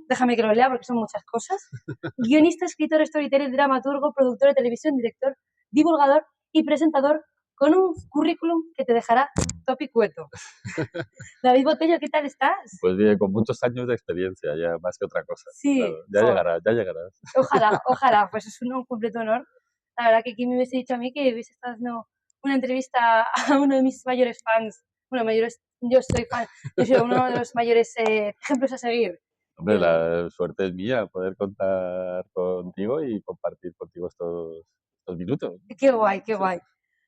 déjame que lo lea porque son muchas cosas. Guionista, escritor, storyteller, dramaturgo, productor de televisión, director, divulgador y presentador con un currículum que te dejará topicueto. David Botello, ¿qué tal estás? Pues bien, con muchos años de experiencia, ya más que otra cosa. Sí, Claro, ya jo, llegarás, ya llegarás. ojalá, pues es un completo honor. La verdad que quien me hubiese dicho a mí que hubiese estado haciendo una entrevista a uno de mis mayores fans, bueno, mayores, yo soy fan, yo soy uno de los mayores ejemplos a seguir. Hombre, Digo, la suerte es mía poder contar contigo y compartir contigo estos minutos. qué guay, qué Sí. guay.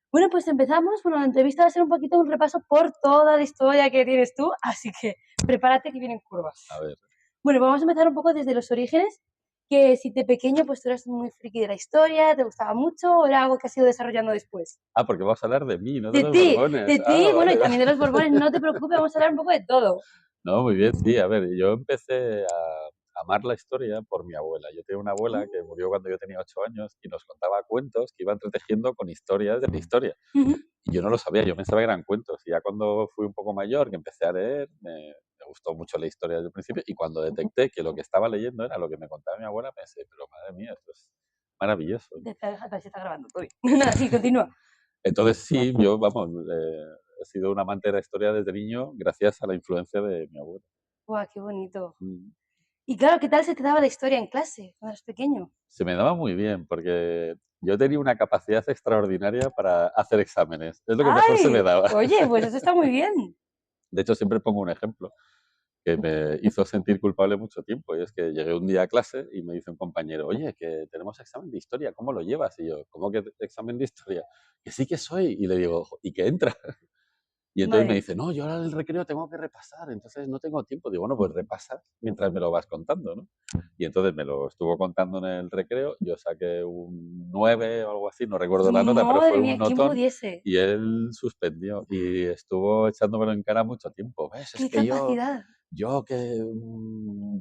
Bueno, pues empezamos. Bueno, la entrevista va a ser un poquito un repaso por toda la historia que tienes tú, así que prepárate que vienen A curvas. ver. Bueno, vamos a empezar un poco desde los orígenes, que si de pequeño pues tú eras muy friki de la historia, te gustaba mucho o era algo que has ido desarrollando después. Ah, porque vas a hablar de mí, no de los Borbones. De Ah, ti, bueno, y vale. también de los Borbones, no te preocupes, vamos a hablar un poco de todo. No, muy bien, sí. A ver, yo empecé a amar la historia por mi abuela. Yo tenía una abuela que murió cuando yo tenía 8 años y nos contaba cuentos que iba entretejiendo con historias de la historia. Ujú. Y yo no lo sabía, yo pensaba que eran cuentos. Y ya cuando fui un poco mayor, que empecé a leer, me gustó mucho la historia desde el principio. Y cuando detecté que lo que estaba leyendo era lo que me contaba mi abuela, pensé, pero madre mía, esto es maravilloso, ¿no? Se está grabando, todo bien. Nada, sí, continúa. Entonces sí, yo, vamos, he sido un amante de la historia desde niño gracias a la influencia de mi abuela. Guau, qué bonito. Mm. Y claro, ¿qué tal se te daba la historia en clase cuando eras pequeño? Se me daba muy bien porque yo tenía una capacidad extraordinaria para hacer exámenes. Es lo que mejor se me ¡Ay! daba. Oye, pues eso está muy bien. De hecho, siempre pongo un ejemplo que me hizo sentir culpable mucho tiempo. Y es que llegué un día a clase y me dice un compañero, oye, que tenemos examen de historia, ¿cómo lo llevas? Y yo, ¿cómo que examen de historia? Que sí que soy. Y le digo, ¿y que entra? Y entonces me Madre, dice, no, yo ahora en el recreo tengo que repasar, entonces no tengo tiempo. Digo, bueno, pues repasa mientras me lo vas contando, ¿no? Y entonces me lo estuvo contando en el recreo, yo saqué un 9 o algo así, no recuerdo la nota, pero madre fue un mía, ¿quién notón pudiese? y él suspendió y estuvo echándomelo en cara mucho tiempo. ¿Ves? Es ¡Qué que capacidad! yo que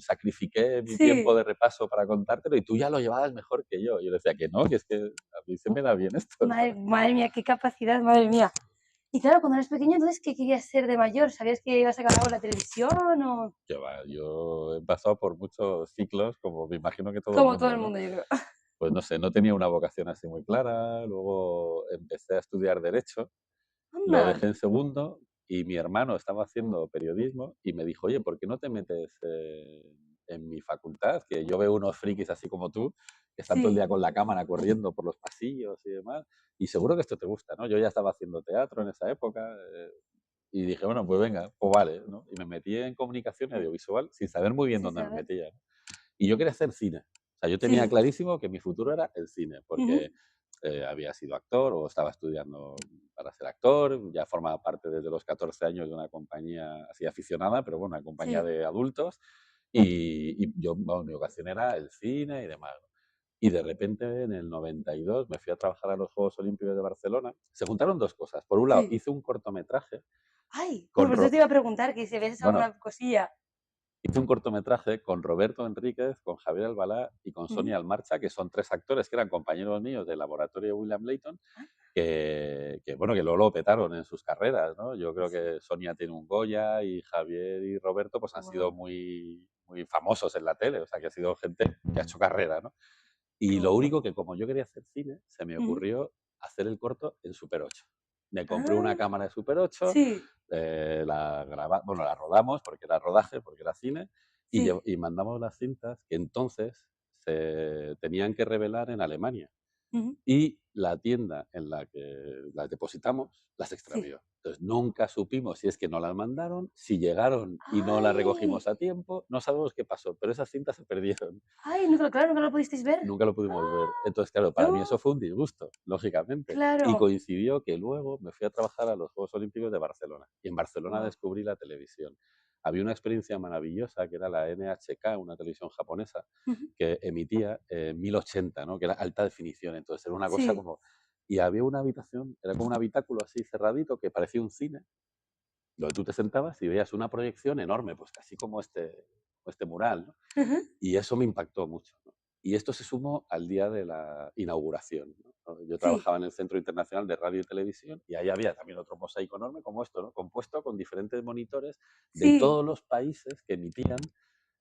sacrifiqué mi tiempo Sí, de repaso para contártelo y tú ya lo llevabas mejor que yo. Y yo le decía que no, que es que a mí se me da bien esto, ¿no? madre mía, qué capacidad, madre mía. Y claro, cuando eras pequeño, entonces, ¿qué querías ser de mayor? ¿Sabías que ibas a acabar con la televisión o...? Yo he pasado por muchos ciclos, como me imagino que todo el Como todo mundo, el ¿no? mundo, yo creo. Pues no sé, no tenía una vocación así muy clara, luego empecé a estudiar Derecho, lo Anda, dejé en segundo y mi hermano estaba haciendo periodismo y me dijo, oye, ¿por qué no te metes en mi facultad? Que yo veo unos frikis así como tú, que están todo el sí, día con la cámara corriendo por los pasillos y demás, y seguro que esto te gusta, ¿no? Yo ya estaba haciendo teatro en esa época, y dije, bueno, pues venga, pues vale, ¿no? Y me metí en comunicación audiovisual sin saber muy bien sin dónde me saber. metía, ¿no? Y yo quería hacer cine. O sea, yo tenía Sí, clarísimo que mi futuro era el cine, ujú, porque había sido actor o estaba estudiando para ser actor, ya formaba parte desde los 14 años de una compañía así aficionada, pero bueno, una compañía sí. de adultos, y yo, bueno, mi vocación era el cine y demás, ¿no? Y de repente, en el 92, me fui a trabajar a los Juegos Olímpicos de Barcelona. Se juntaron dos cosas. Por un lado, Sí. hice un cortometraje Ay, bueno, con, pues yo te iba a preguntar que si ves bueno, alguna cosilla. hice un cortometraje con Roberto Enríquez, con Javier Albalá y con Ujú. Sonia Almarcha, que son tres actores que eran compañeros míos del laboratorio de William Layton, Ah, bueno, que luego lo petaron en sus carreras, ¿no? Yo creo sí. que Sonia tiene un Goya y Javier y Roberto pues han sido Guau, muy, muy famosos en la tele, o sea, que ha sido gente que ha hecho carrera, ¿no? qué Y lo bonito. único que como yo quería hacer cine, se me Ujú. ocurrió hacer el corto en Super 8. Me compré una Ah, cámara de Super 8, sí, bueno, la rodamos porque era rodaje, porque era cine, sí. y mandamos las cintas que entonces se tenían que revelar en Alemania. Ujú. Y la tienda en la que las depositamos las Sí. extravió. Entonces nunca supimos si es que no las mandaron, si llegaron y no las recogimos ¡Ay! a tiempo, no sabemos qué pasó, pero esas cintas se perdieron. ¡Ay! Nunca, claro, nunca lo pudisteis ver. Nunca lo pudimos ver. Entonces, claro, para mí eso No, fue un disgusto, lógicamente. Y claro. coincidió que luego me fui a trabajar a los Juegos Olímpicos de Barcelona. Y en Barcelona Guau. descubrí la televisión. Había una experiencia maravillosa que era la NHK, una televisión japonesa, Ujú. que emitía 1080, ¿no? Que era alta definición. Entonces era una cosa Sí. como... Y había una habitación, era como un habitáculo así cerradito que parecía un cine, donde tú te sentabas y veías una proyección enorme, pues casi como este mural, ¿no? Ujú. Y eso me impactó mucho, ¿no? Y esto se sumó al día de la inauguración, ¿no? Yo Sí. trabajaba en el Centro Internacional de Radio y Televisión y ahí había también otro mosaico enorme como esto, ¿no? Compuesto con diferentes monitores de Sí. todos los países que emitían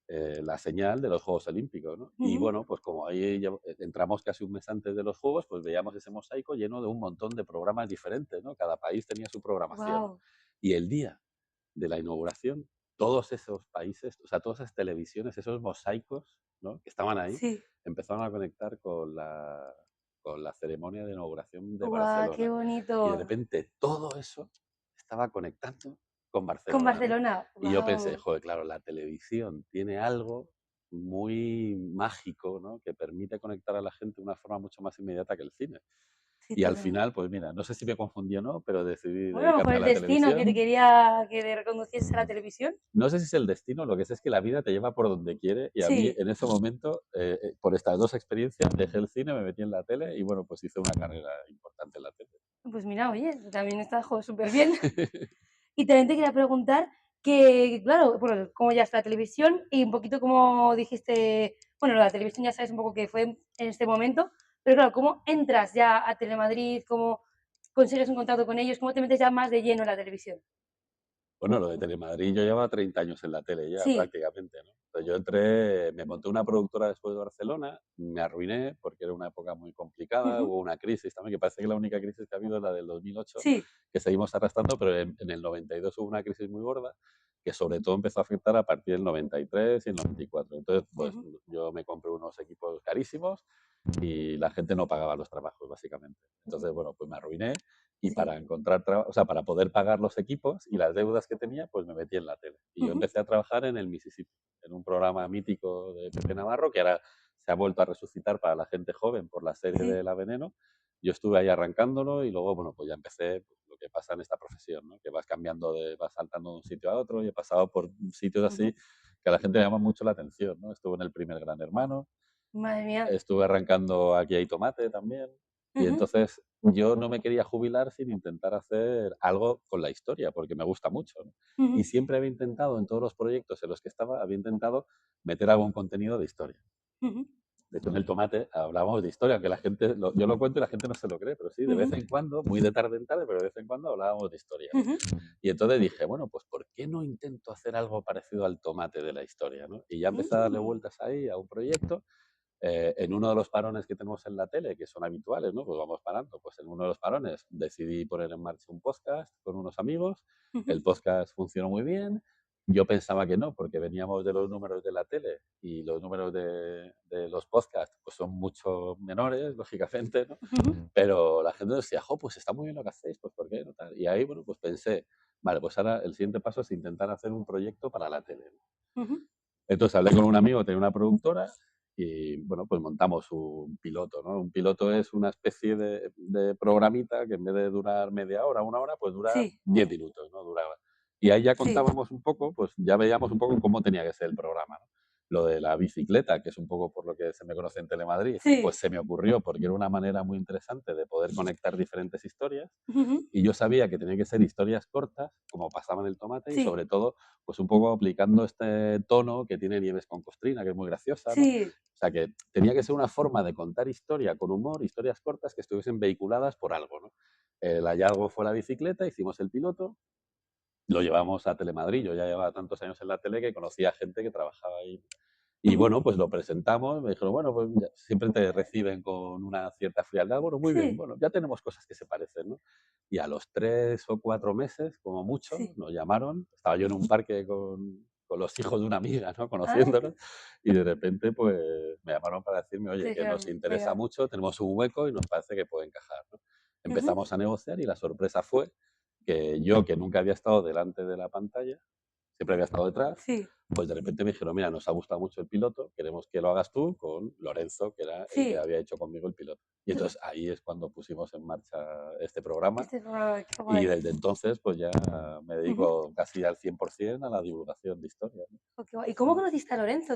la señal de los Juegos Olímpicos, ¿no? Y Ujú. bueno, pues como ahí entramos casi un mes antes de los Juegos, pues veíamos ese mosaico lleno de un montón de programas diferentes, ¿no? Cada país tenía su programación, ¿no? Guau. Y el día de la inauguración, todos esos países, o sea, todas esas televisiones, esos mosaicos, ¿no? Que estaban ahí, Sí. empezaron a conectar con la ceremonia de inauguración de Guau, qué Barcelona. bonito. Y de repente todo eso estaba conectando con Con Barcelona, ¿no? Barcelona. Y yo pensé, Guau. joder, claro, la televisión tiene algo muy mágico, ¿no? Que permite conectar a la gente de una forma mucho más inmediata que el cine. Sí, Y al totalmente. final, pues mira, no sé si me confundí o no, pero decidí Bueno, a lo mejor dedicarme a el la destino que te televisión. quería que te reconduciese a la televisión. No sé si es el destino, lo que sé es que la vida te lleva por donde quiere y a mí Sí. en ese momento, por estas dos experiencias, dejé el cine, me metí en la tele y bueno, pues hice una carrera importante en la tele. Pues mira, oye, también está súper bien. Y también te quería preguntar que, claro, bueno, cómo ya está la televisión y un poquito como dijiste, bueno, la televisión ya sabes un poco que fue en este momento, pero claro, ¿cómo entras ya a Telemadrid? ¿Cómo consigues un contacto con ellos? ¿Cómo te metes ya más de lleno en la televisión? Bueno, lo de Telemadrid, yo llevaba 30 años en la tele ya Sí. prácticamente, ¿no? Entonces yo entré, me monté una productora después de Barcelona, me arruiné porque era una época muy complicada, Ujú. hubo una crisis también, que parece que la única crisis que ha habido es la del 2008, Sí. que seguimos arrastrando, pero en el 92 hubo una crisis muy gorda que sobre todo empezó a afectar a partir del 93 y el 94. Entonces, pues Ujú. yo me compré unos equipos carísimos y la gente no pagaba los trabajos, básicamente. Entonces, bueno, pues me arruiné y Sí. para encontrar trabajo, o sea, para poder pagar los equipos y las deudas que tenía, pues me metí en la tele. Y yo Ujú. empecé a trabajar en el Mississippi, en un programa mítico de Pepe Navarro, que ahora se ha vuelto a resucitar para la gente joven por la serie de Sí. La Veneno. Yo estuve ahí arrancándolo y luego, bueno, pues ya empecé pues, lo que pasa en esta profesión, ¿no? Que vas cambiando, vas saltando de un sitio a otro y he pasado por sitios así Ujú. que a la gente le llama mucho la atención, ¿no? Estuve en el primer Gran Hermano, Madre mía. estuve arrancando Aquí hay tomate también. Y Ujú. entonces yo no me quería jubilar sin intentar hacer algo con la historia, porque me gusta mucho, ¿no? Y Ujú. siempre había intentado, en todos los proyectos en los que estaba, había intentado meter algún contenido de historia. Ujú. De hecho, en el tomate hablábamos de historia, aunque la gente, yo lo cuento y la gente no se lo cree, pero sí, de vez Ujú. en cuando, muy de tarde en tarde, pero de vez en cuando hablábamos de historia, ¿no? Ujú. Y entonces dije, bueno, pues ¿por qué no intento hacer algo parecido al tomate de la historia, ¿no? Y ya empecé a darle Mm. vueltas ahí a un proyecto en uno de los parones que tenemos en la tele, que son habituales, ¿no? Pues vamos parando. Pues en uno de los parones decidí poner en marcha un podcast con unos amigos. Ujú. El podcast funcionó muy bien. Yo pensaba que no, porque veníamos de los números de la tele y los números de los podcasts pues son mucho menores, lógicamente, ¿no? Ujú. Pero la gente decía, jo, pues está muy bien lo que hacéis, pues ¿por qué no tal? Y ahí, bueno, pues pensé, vale, pues ahora el siguiente paso es intentar hacer un proyecto para la tele, ¿no? Ujú. Entonces hablé con un amigo que tenía una productora y bueno, pues montamos un piloto, ¿no? Un piloto es una especie de programita que en vez de durar media hora, una hora, pues dura Sí. 10 minutos, ¿no? Duraba. Y ahí ya Sí. contábamos un poco, pues ya veíamos un poco cómo tenía que ser el programa, ¿no? Lo de la bicicleta, que es un poco por lo que se me conoce en Telemadrid, pues Sí. se me ocurrió porque era una manera muy interesante de poder conectar diferentes historias Ujú. y yo sabía que tenían que ser historias cortas, como pasaba en el tomate, y Sí. sobre todo, pues un poco aplicando este tono que tiene Nieves con Costrina, que es muy graciosa, ¿no? Sí. O sea, que tenía que ser una forma de contar historia con humor, historias cortas que estuviesen vehiculadas por algo, ¿no? El hallazgo fue la bicicleta, hicimos el piloto, lo llevamos a Telemadrid. Yo ya llevaba tantos años en la tele que conocía gente que trabajaba ahí. Y Ujú. bueno, pues lo presentamos, me dijeron, bueno, pues siempre te reciben con una cierta frialdad, bueno, muy bien, Sí. bueno, ya tenemos cosas que se parecen, ¿no? Y a los 3 o 4 meses, como mucho, Sí. nos llamaron, estaba yo en un parque con los hijos de una amiga, ¿no? Ah, Conociéndonos, y de repente, pues, me llamaron para decirme, te oye, que nos dijeron, interesa venga. mucho, tenemos un hueco y nos parece que puede encajar, ¿no? Ujú. Empezamos a negociar y la sorpresa fue que yo, que nunca había estado delante de la pantalla, siempre había estado detrás, Sí. pues de repente me dijeron, mira, nos ha gustado mucho el piloto, queremos que lo hagas tú con Lorenzo, que era el que Sí. había hecho conmigo el piloto. Y entonces ahí es cuando pusimos en marcha este programa Este programa, qué y guay. desde entonces pues ya me Ujú. dedico casi al 100% a la divulgación de historias, ¿no? Oh, qué guay. ¿Y cómo conociste a Lorenzo?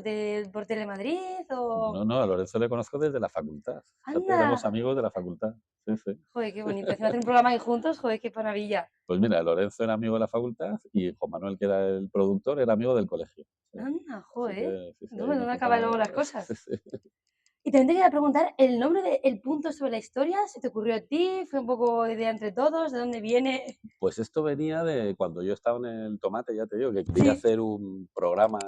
¿Por Telemadrid o...? No, no, a Lorenzo le conozco desde la facultad. Fíjate, éramos ¡Anda! amigos de la facultad. Sí, sí. Joder, qué bonito. Encima hacer un programa ahí juntos, joder, qué maravilla. Pues mira, Lorenzo era amigo de la facultad y Juan Manuel, que era el productor, era amigo del colegio. Sí. Anda, Así joder. que sí, sí, ahí ¿Dónde, nos dónde acaban luego juntamos. las Sí, cosas? sí. Y también te quería preguntar, ¿el nombre de El Punto sobre la historia se te ocurrió a ti? ¿Fue un poco idea entre todos? ¿De dónde viene? Pues esto venía de cuando yo estaba en el tomate, ya te digo, que quería Sí. hacer un programa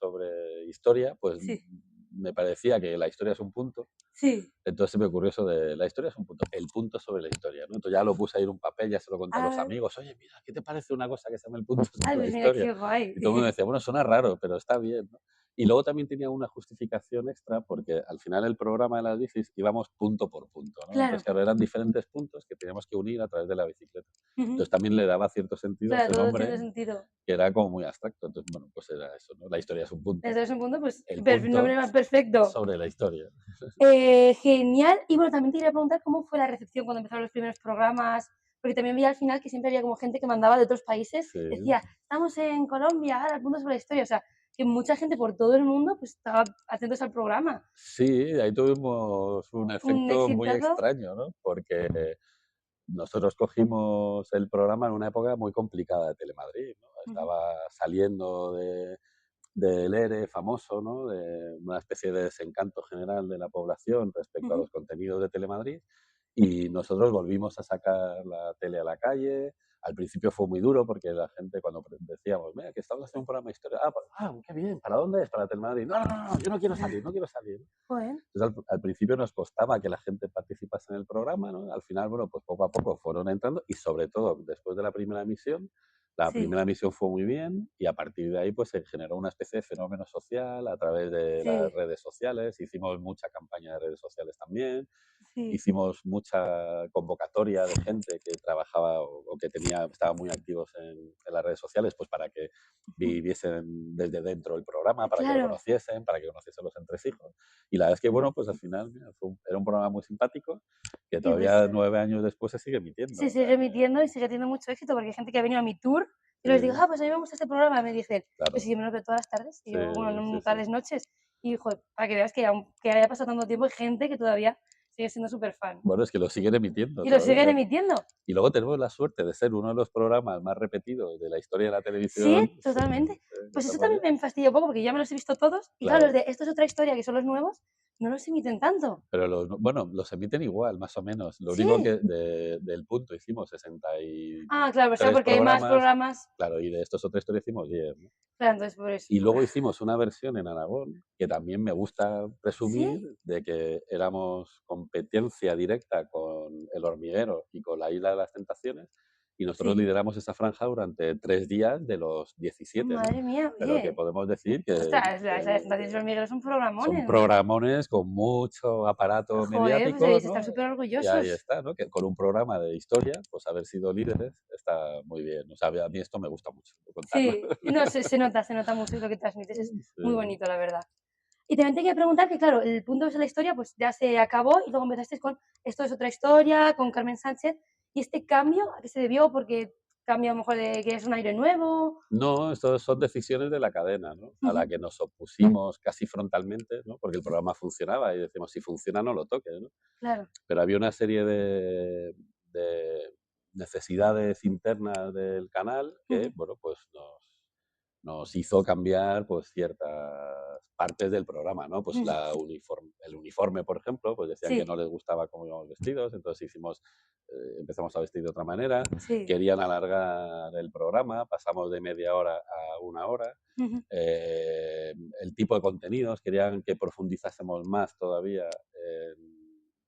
sobre historia, pues Sí, me parecía que la historia es un punto. sí. Entonces se me ocurrió eso de la historia es un punto, el punto sobre la historia, ¿no? Entonces ya lo puse ahí en un papel, ya se lo conté a los Ah, amigos, oye, mira, ¿qué te parece una cosa que se llama el punto ay, sobre la pues mira historia? qué guay. Y todo el mundo decía, bueno, suena raro, pero está bien, ¿no? Y luego también tenía una justificación extra porque al final el programa de las bicis íbamos punto por punto, ¿no? Entonces, Claro. claro, eran diferentes puntos que teníamos que unir a través de la bicicleta. Ujú. Entonces también le daba cierto sentido a Claro, ese todo nombre tiene sentido. que era como muy abstracto. Entonces, bueno, pues era eso, ¿no? La historia es un punto, Desde ese punto, pues, el nombre punto más perfecto. sobre la historia. Genial. Y bueno, también te quería preguntar cómo fue la recepción cuando empezaron los primeros programas, porque también vi al final que siempre había como gente que mandaba de otros países, Sí. decía, estamos en Colombia, ahora el punto sobre la historia, o sea, que mucha gente por todo el mundo pues estaba atentos al programa. Sí, ahí tuvimos un Un efecto muy exitazo. extraño, ¿no? Porque nosotros cogimos el programa en una época muy complicada de Telemadrid, ¿no? Ujú, Estaba saliendo del ERE famoso, ¿no? De una especie de desencanto general de la población respecto a ujú. los contenidos de Telemadrid y nosotros volvimos a sacar la tele a la calle. Al principio fue muy duro porque la gente cuando decíamos, mira, que estamos haciendo un programa de historia, qué bien, ¿para dónde es? Para Telemadrid. No, no, no, no, yo no quiero salir, no quiero salir. Joder, Entonces, al principio nos costaba que la gente participase en el programa, ¿no? Al final, bueno, pues poco a poco fueron entrando y sobre todo después de la sí, primera emisión fue muy bien y a partir de ahí pues se generó una especie de fenómeno social a través de las sí, redes sociales, hicimos mucha campaña de redes sociales también, sí. hicimos mucha convocatoria de gente que trabajaba o que estaba muy activos en las redes sociales, pues para que Ujú. viviesen desde dentro del programa, para que lo Claro, conociesen, para que conociesen los entresijos. Y la verdad es que, bueno, pues al final mira, era un programa muy simpático que y pues todavía 9 años después se sigue emitiendo. se O sea sigue emitiendo y sigue teniendo mucho éxito porque hay gente que ha venido a mi tour y les digo, que, pues a mí me gusta este programa. Y me dicen, pues claro, sí, yo me lo veo todas las tardes. Y sí, yo, bueno, sí, no sí. tardes, noches. Y, joder, para que veas que aunque haya pasado tanto tiempo, hay gente que todavía sigue siendo súper fan. Bueno, es que lo siguen emitiendo Y lo siguen todavía. emitiendo. Y luego tenemos la suerte de ser uno de los programas más repetidos de la historia de la Sí, televisión totalmente. de Pues eso España. también me fastidia un poco porque ya me los he visto todos. Y claro, los Claro. de esto es otra historia, que son los nuevos, no los emiten tanto. Pero bueno, los emiten igual, más o menos. Lo único Sí. que del punto hicimos sesenta y Ah, claro, pues claro, tres porque hay más programas, programas. claro, y de estos otra historia hicimos 10, ¿no? Claro, entonces por eso. Y luego hicimos una versión en Aragón, que también me gusta presumir Sí, de que éramos competencia directa con El Hormiguero y con la Isla de las Tentaciones, y nosotros sí. lideramos esa franja durante 3 días de los 17, ¿no? Madre mía, Pero que oye. podemos decir Ostras, que las Estaciones de hormigueros son son programones, ¿no? programones con mucho aparato Joder, pues mediático, debéis estar ¿no? súper Y ahí orgullosos. está, ¿no? Que con un programa de historia, pues haber sido líderes está muy bien. O sea, a mí esto me gusta mucho contarlo. Sí, no, se nota mucho y lo que transmites es muy Sí. bonito, la verdad. Y también te quería preguntar que, claro, el punto de la historia pues ya se acabó y luego empezaste con Esto es otra historia, con Carmen Sánchez. ¿Y este cambio a qué se debió? Porque cambia a lo mejor de que es un aire nuevo. No, esto son decisiones de la cadena, ¿no? A la Ujú, que nos opusimos casi frontalmente, ¿no? Porque el programa funcionaba y decimos, si funciona, no lo toques, ¿no? claro. Pero había una serie de necesidades internas del canal que, Ujú, bueno, pues nos hizo cambiar pues ciertas partes del programa, ¿no? Pues ujú. el uniforme, por ejemplo, pues decían que Sí, no les gustaba cómo íbamos vestidos, entonces empezamos a vestir de otra manera, sí. querían alargar el programa, pasamos de media hora a una hora, Ujú, eh, el tipo de contenidos, querían que profundizásemos más todavía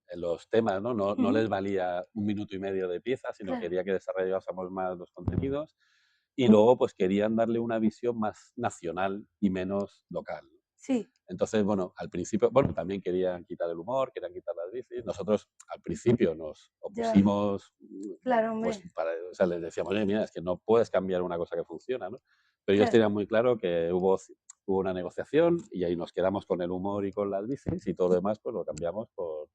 en los temas, ¿no? No ujú, les valía 1 minuto y medio de pieza, sino claro. quería que desarrollásemos más los contenidos y luego pues querían darle una visión más nacional y menos local. Sí, Entonces, bueno, al principio, bueno, también querían quitar el humor, querían quitar las bicis. Nosotros al principio nos ya, opusimos, claro, pues, hombre. o sea, les decíamos, oye, mira, es que no puedes cambiar una cosa que funciona, ¿no? Pero ellos Claro. tenían muy claro que hubo una negociación y ahí nos quedamos con el humor y con las bicis y todo lo demás, pues lo cambiamos por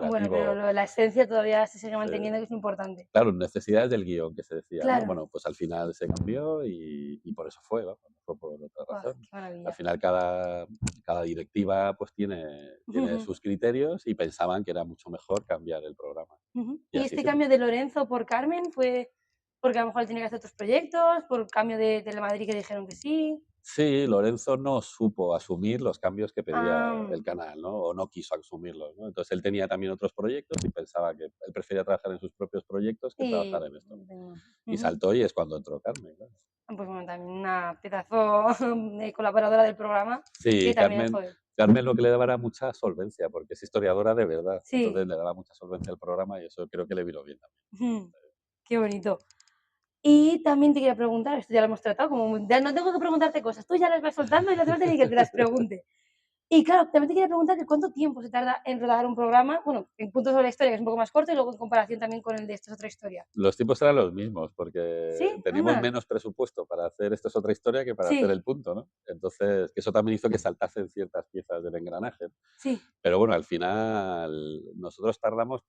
Bueno, pero imperativo. la esencia todavía se sigue Sí. manteniendo, que es importante. Claro, necesidades del guión que se decía, ¿no? Claro. Bueno, pues al final se cambió y por eso fue, ¿no? No fue por otra Guau, razón. qué Al maravilla. final cada directiva pues tiene Ujú, sus criterios y pensaban que era mucho mejor cambiar el programa. ujú. Y ¿Y así este hicimos. cambio de Lorenzo por Carmen fue porque a lo mejor él tenía que hacer otros proyectos, por cambio de Telemadrid que dijeron que sí? Sí, Lorenzo no supo asumir los cambios que pedía Ah, el canal, ¿no? O no quiso asumirlos, ¿no? Entonces él tenía también otros proyectos y pensaba que él prefería trabajar en sus propios proyectos que y trabajar en esto. Y ujú. saltó y es cuando entró Carmen, claro. Pues bueno, también una pedazo de colaboradora del programa, que Sí, también, Carmen, joder, Carmen lo que le daba era mucha solvencia, porque es historiadora de verdad. sí, Entonces le daba mucha solvencia al programa y eso creo que le vino bien también. ujú, qué bonito. Y también te quería preguntar, esto ya lo hemos tratado, como ya no tengo que preguntarte cosas, tú ya las vas soltando y no hace falta ni que te las pregunte. Y claro, también te quería preguntar que cuánto tiempo se tarda en rodar un programa, bueno, en Puntos sobre la Historia, que es un poco más corto, y luego en comparación también con el de Esto es otra historia. Los tiempos eran los mismos, porque ¿Sí? teníamos Anda. menos presupuesto para hacer Esto es otra historia que para hacer Sí, el punto, ¿no? Entonces, que eso también hizo que saltasen ciertas piezas del engranaje. sí, Pero bueno, al final nosotros tardamos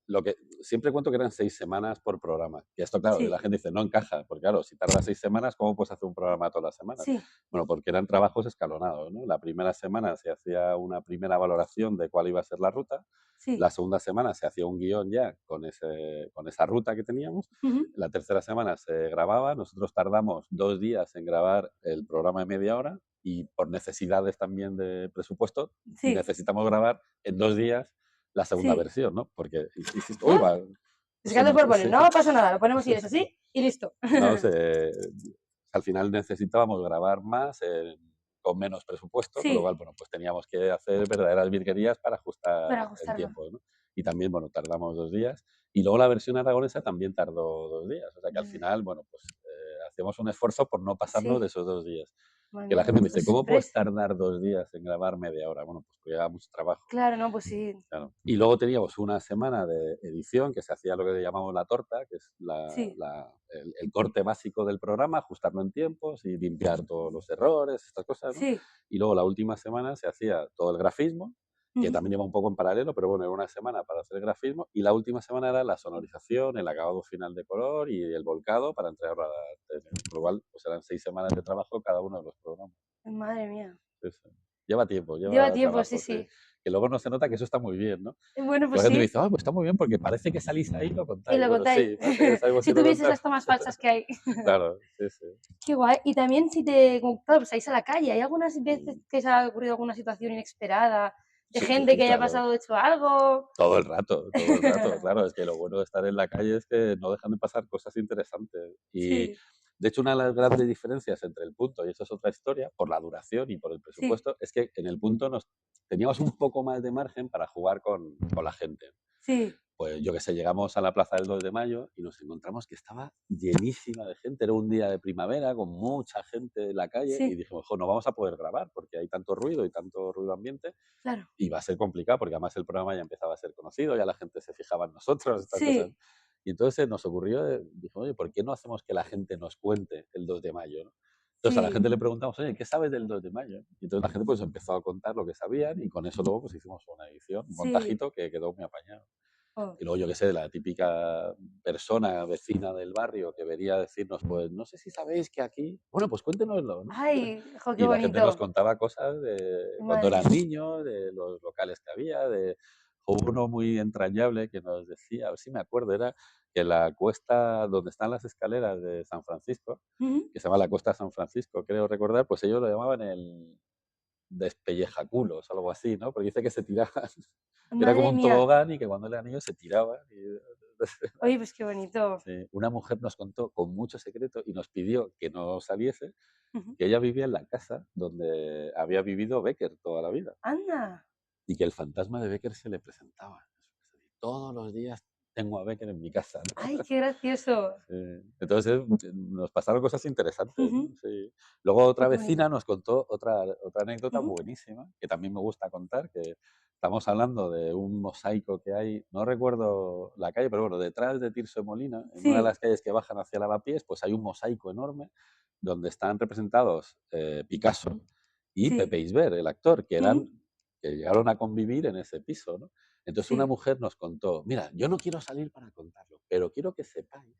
lo que siempre cuento que eran 6 semanas por programa. Y esto, claro, la sí, gente dice, no encaja, porque claro, si tardas 6 semanas, ¿cómo puedes hacer un programa todas las semanas? sí, Bueno, porque eran trabajos escalonados, ¿no? La primera semana se hacía una primera valoración de cuál iba a ser la ruta, sí. la segunda semana se hacía un guión ya con esa ruta que teníamos, Ujú. la tercera semana se grababa, nosotros tardamos 2 días en grabar el programa de media hora y por necesidades también de presupuesto Sí, necesitamos grabar en 2 días la segunda sí. versión, ¿no? Porque, uy, ¡Ah! va, Riscando por poner, sí, no pasa nada, lo ponemos y es así y listo. no sé, al final necesitábamos grabar más con menos presupuesto, con lo Sí, cual, bueno, pues teníamos que hacer verdaderas virguerías para ajustar para el ajustarlo. tiempo, ¿no? Y también, bueno, tardamos 2 días. Y luego la versión aragonesa también tardó 2 días. O sea que al final, bueno, pues hacíamos un esfuerzo por no pasarnos de Sí, esos 2 días. madre Que la mía, gente me dice, ¿cómo puedes express. tardar 2 días en grabar media hora? Bueno, pues porque lleva mucho trabajo. Claro, no, pues sí, Claro. Y luego teníamos una semana de edición que se hacía lo que llamamos la torta, que es sí, el corte básico del programa, ajustarlo en tiempos y limpiar todos los errores, estas cosas, ¿no? sí, Y luego la última semana se hacía todo el grafismo, que ujú, también iba un poco en paralelo, pero bueno, era una semana para hacer el grafismo, y la última semana era la sonorización, el acabado final de color y el volcado para entregarlo a la tele. Por lo cual, pues eran 6 semanas de trabajo cada uno de los programas. madre mía. Sí, sí. Lleva tiempo, Lleva lleva tiempo, sí, trabajo, sí. sí. Que luego no se nota que eso está muy bien, ¿no? Bueno, Que pues la gente me sí, dice, pues está muy bien porque parece que salís ahí y lo y contáis. lo Bueno, contáis. sí, parece que sabemos Si que lo tuvieses contamos. las tomas falsas que hay. Claro, sí, sí. Qué guay. Y también si te, como, claro, pues salís a la calle, ¿hay algunas veces que se ha ocurrido alguna situación inesperada de Sí, gente que haya claro. pasado hecho algo? Todo el rato, todo el rato. Claro, es que lo bueno de estar en la calle es que no dejan de pasar cosas interesantes. Y Sí, de hecho, una de las grandes diferencias entre el punto y eso es otra historia, por la duración y por el sí, presupuesto, es que en el punto teníamos un poco más de margen para jugar con la gente. sí, Pues yo que sé, llegamos a la plaza del 2 de mayo y nos encontramos que estaba llenísima de gente. Era un día de primavera con mucha gente en la calle y sí, dijimos, jo, no vamos a poder grabar porque hay tanto ruido y tanto ruido ambiente claro. y va a ser complicado porque además el programa ya empezaba a ser conocido, ya la gente se fijaba en nosotros, estas cosas. Sí, Y entonces nos ocurrió, dijo, oye, ¿por qué no hacemos que la gente nos cuente el 2 de mayo? ¿no? Entonces a la sí, gente le preguntamos, oye, ¿qué sabes del 2 de mayo? Y entonces la gente pues empezó a contar lo que sabían y con eso luego pues hicimos una edición, un sí. montajito que quedó muy apañado. Oh. Y luego, yo qué sé, la típica persona vecina del barrio que venía a decirnos, pues no sé si sabéis que aquí, bueno, pues cuéntenoslo, ¿no? Ay, jo, qué Y la gente nos bonito. contaba cosas de cuando Madre eran mía. niños, de los locales que había, de hubo uno muy entrañable que nos decía, a ver si me acuerdo, era que la cuesta donde están las escaleras de San Francisco, Ujú. que se llama la Cuesta de San Francisco, creo recordar, pues ellos lo llamaban el despellejaculos, algo así, ¿no? Porque dice que se tiraban, que era como Madre un mía. tobogán y que cuando eran niños se tiraban. Oye, pues qué bonito. Sí, una mujer nos contó con mucho secreto y nos pidió que no saliese, Ujú. que ella vivía en la casa donde había vivido Becker toda la vida Anda. y que el fantasma de Becker se le presentaba. Todos los días tengo a Becker en mi casa, ¿no? Ay, qué gracioso. Sí. Entonces nos pasaron cosas interesantes, Ujú. ¿no? Sí. Luego Qué otra bonito. vecina nos contó otra anécdota Ujú. buenísima, que también me gusta contar, que estamos hablando de un mosaico que hay, no recuerdo la calle, pero bueno, detrás de Tirso de Molina, en una de Sí, las calles que bajan hacia Lavapiés, pues hay un mosaico enorme donde están representados Picasso y sí. Pepe Isbert, el actor, Ujú. que llegaron a convivir en ese piso, ¿no? Entonces una Sí, mujer nos contó, mira, yo no quiero salir para contarlo, pero quiero que sepáis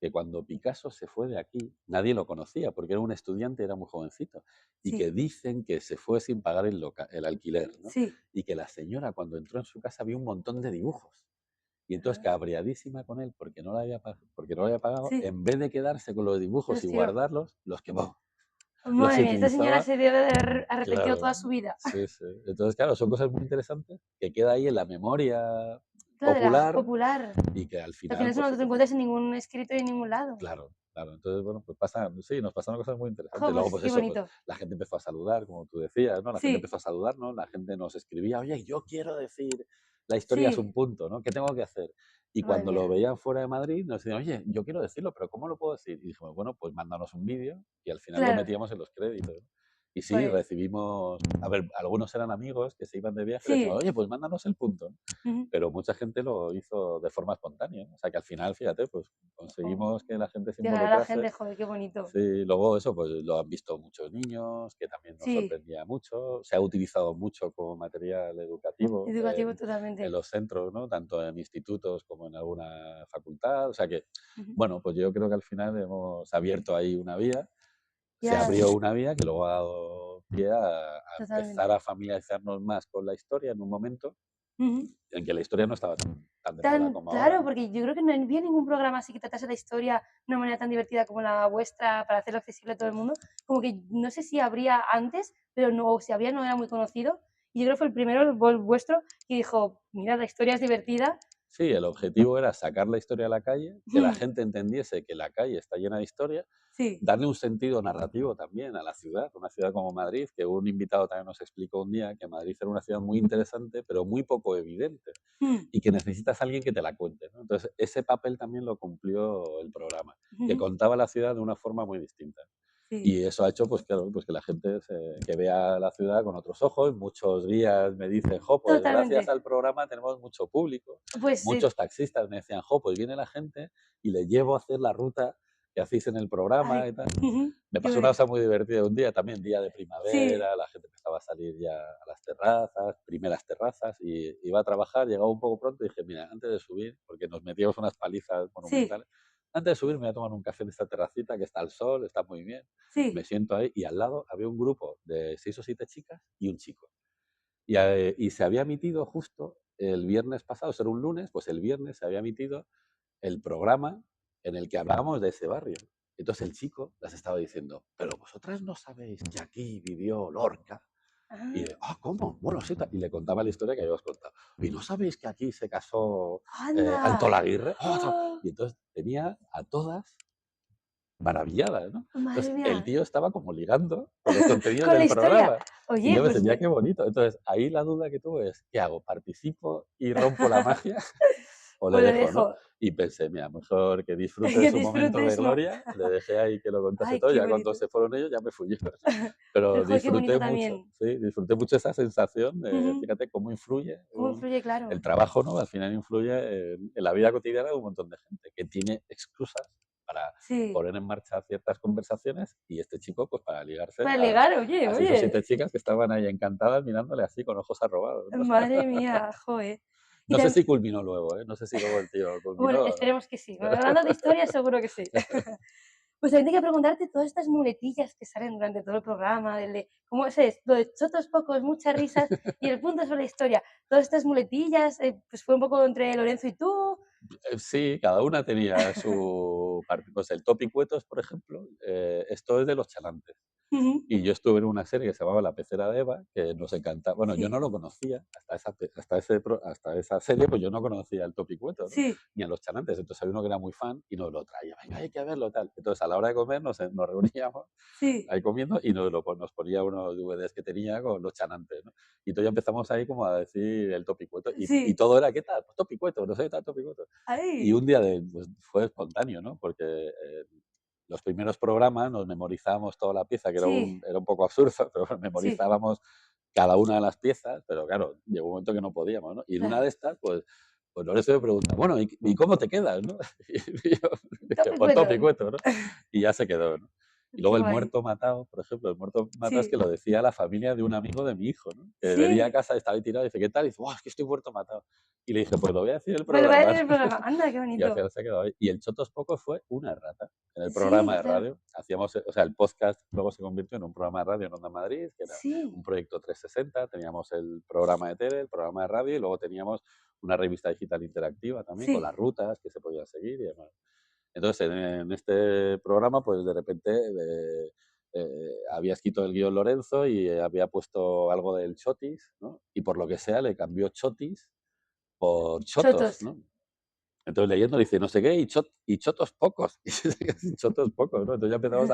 que cuando Picasso se fue de aquí, nadie lo conocía porque era un estudiante, era muy jovencito, y que sí, dicen que se fue sin pagar el alquiler, ¿no? sí. Y que la señora cuando entró en su casa vio un montón de dibujos. Y entonces, Ah, cabreadísima con él porque no lo había pagado, sí, en vez de quedarse con los dibujos los y tiró. guardarlos, los quemó. los Madre mía, esta señora utilizaba. se debe de haber arrepentido Claro, toda su vida. sí, sí. Entonces, claro, son cosas muy interesantes que queda ahí en la memoria Claro, de la popular popular. y que al Al final, final eso pues no sí te que encuentras en ningún escrito y en ningún lado. claro, claro. Entonces, bueno, pues pasan, sí, nos pasaron cosas muy Jo, interesantes. Luego, pues pues qué eso, pues bonito. la gente empezó a saludar, como tú decías, ¿no? La gente Sí, empezó a saludarnos, la gente nos escribía, oye, yo quiero decir la historia es un sí. punto, ¿no? ¿Qué tengo que hacer? Y Madre cuando lo mía. veían fuera de Madrid, nos decían, oye, yo quiero decirlo, pero ¿cómo lo puedo decir? Y dijimos, bueno, pues mándanos un vídeo y al final lo Claro. metíamos en los créditos, ¿no? Y sí, Joder. recibimos, a ver, algunos eran amigos que se iban de viaje y le decíamos, Sí. oye, pues mándanos el punto, ¿no? Ujú. Pero mucha gente lo hizo de forma espontánea, ¿no? O sea que al final, fíjate, pues Jo. conseguimos que la gente se Llegar a la involucrase. gente, joder, qué bonito. Sí, luego eso, pues lo han visto muchos niños, que también nos Sí, sorprendía mucho. Se ha utilizado mucho como material educativo educativo totalmente. en los centros, ¿no? Tanto en institutos como en alguna facultad. O sea que, Ujú. bueno, pues yo creo que al final hemos abierto ahí una vía, se Ya, abrió una vía que luego ha dado pie a empezar totalmente. a familiarizarnos más con la historia en un momento Ujú. en que la historia no estaba tan de moda Tan como ahora, claro, ¿no? porque yo creo que no había ningún programa así que tratase la historia de una manera tan divertida como la vuestra, para hacerlo accesible a todo el mundo. Como que no sé si habría antes, pero no, o si había, no era muy conocido. Y yo creo que fue el primero, el vuestro, que dijo, mira, la historia es divertida. Sí, el objetivo era sacar la historia a la calle, que la Ujú. gente entendiese que la calle está llena de historia, Sí. darle un sentido narrativo también a la ciudad, una ciudad como Madrid, que un invitado también nos explicó un día que Madrid era una ciudad muy interesante, pero muy poco evidente, Mm. y que necesitas a alguien que te la cuente, ¿no? Entonces, ese papel también lo cumplió el programa, que Ujú. contaba la ciudad de una forma muy distinta. Sí, Y eso ha hecho, pues claro, pues que la gente que vea la ciudad con otros ojos. Muchos días me dicen, jo, pues gracias totalmente. al programa tenemos mucho público. Pues Muchos taxistas me decían, jo, pues viene la gente y le llevo a hacer la ruta que hacéis en el programa ay, y tal. ujú, Me qué pasó una bonito. cosa muy divertida un día, también día de Sí, primavera, la gente empezaba a salir ya a las terrazas, primeras terrazas, y iba a trabajar, llegaba un poco pronto y dije, mira, antes de subir, porque nos metíamos unas palizas sí, monumentales, antes de subir me voy a tomar un café en esta terracita que está al sol, está muy bien. Me sí. siento ahí y al lado había un grupo de 6 o 7 chicas y un chico. Y se había emitido justo el viernes pasado, eso era un lunes, pues el viernes se había emitido el programa en el que hablábamos de ese barrio. Entonces el chico las estaba diciendo, pero vosotras no sabéis que aquí vivió Lorca. Y Ah, de, ah, ¿cómo? Bueno, sí. Y le contaba la historia que habíamos contado. ¿Y no sabéis que aquí se casó anda. Altolaguirre? ¡Oh! ¡Oh! Y entonces tenía a todas maravilladas, ¿no? Madre Entonces el mía. tío estaba como ligando con los contenidos Con la del historia. programa. Y Oye, yo pues decía, qué bonito. Entonces ahí la duda que tuve es, ¿qué hago? ¿Participo y rompo la magia? O o le lo dejo, ¿no? dejo. Y pensé, mira, mejor que disfrute Que su momento de disfrutes, ¿no? gloria. Le dejé ahí que lo contase Ay, todo. qué Ya cuando bonito. se fueron ellos, ya me fui yo. Pero Pero joder, qué bonito disfruté mucho, también. sí, disfruté mucho esa sensación de, Ujú. fíjate, cómo influye ¿Cómo influye? el Claro. trabajo, ¿no? Al final influye en la vida cotidiana de un montón de gente que tiene excusas para Sí. poner en marcha ciertas conversaciones y este chico, pues para ligarse Para ligar, oye, a 6 o 7 oye. chicas que estaban ahí encantadas mirándole así con ojos arrobados, ¿no? Madre mía, joder. Y No sé también, si culminó luego, ¿eh? No sé si luego el tío bueno, culminó. esperemos que sí. Bueno, hablando de historia, seguro que sí. Pues también tengo que preguntarte todas estas muletillas que salen durante todo el programa, el de, ¿cómo es? Lo de chotos pocos, muchas risas y el punto sobre la historia. Todas estas muletillas, pues fue un poco entre Lorenzo y tú. Sí, cada una tenía su parte. Pues el Topicuetos, por ejemplo, esto es de los chalantes. Ujú. Y yo estuve en una serie que se llamaba La pecera de Eva, que nos encantaba. Bueno, yo no Sí, lo conocía, hasta esa serie, pues yo no conocía el Topicueto, ¿no? sí, Ni a los chalantes. Entonces había uno que era muy fan y nos lo traía. Venga, hay que verlo, tal. Entonces a la hora de comer nos reuníamos sí, ahí comiendo y nos ponía unos DVDs que tenía con los chanantes, ¿no? Y entonces ya empezamos ahí como a decir el Topicueto. Y sí. todo era, ¿qué tal? Pues Topicueto, no sé qué tal Topicueto. Y Ay, un día pues, fue espontáneo, ¿no? Porque los primeros programas nos memorizábamos toda la pieza, que sí, era un poco absurdo, pero sí, memorizábamos cada una de las piezas, pero claro, llegó un momento que no podíamos, ¿no? Y en una de claro. estas, pues Lorenzo me pregunta, bueno, ¿y cómo te quedas, no? Y yo dije, pues top y Topicueto. cueto, ¿no? Y ya se quedó, ¿no? Y Qué luego el guay. muerto matado, por ejemplo, el muerto matado es que Sí, lo decía la familia de un amigo de mi hijo, ¿no? Que venía a sí. casa, estaba ahí tirado y dice, ¿qué tal? Y dice, ¡guau, es que estoy muerto matado! Y le dije, pues lo voy a decir en el Pues vaya programa, en el ¿no? programa. Anda, qué Y al bonito. final se ha quedado ahí. Y el Chotos Pocos fue una rata. En el programa Sí, de claro. radio hacíamos, o sea, el podcast luego se convirtió en un programa de radio en Onda Madrid, que era Sí, un proyecto 360. Teníamos el programa de tele, el programa de radio y luego teníamos una revista digital interactiva también con las sí. rutas que se podían seguir y demás. Entonces, en este programa, pues de repente había escrito el guión Lorenzo y había puesto algo del chotis, ¿no? Y por lo que sea le cambió chotis por chotos, Chotos. ¿no? Entonces leyendo dice no sé qué y chotos pocos, y chotos pocos, ¿no? Entonces ya empezamos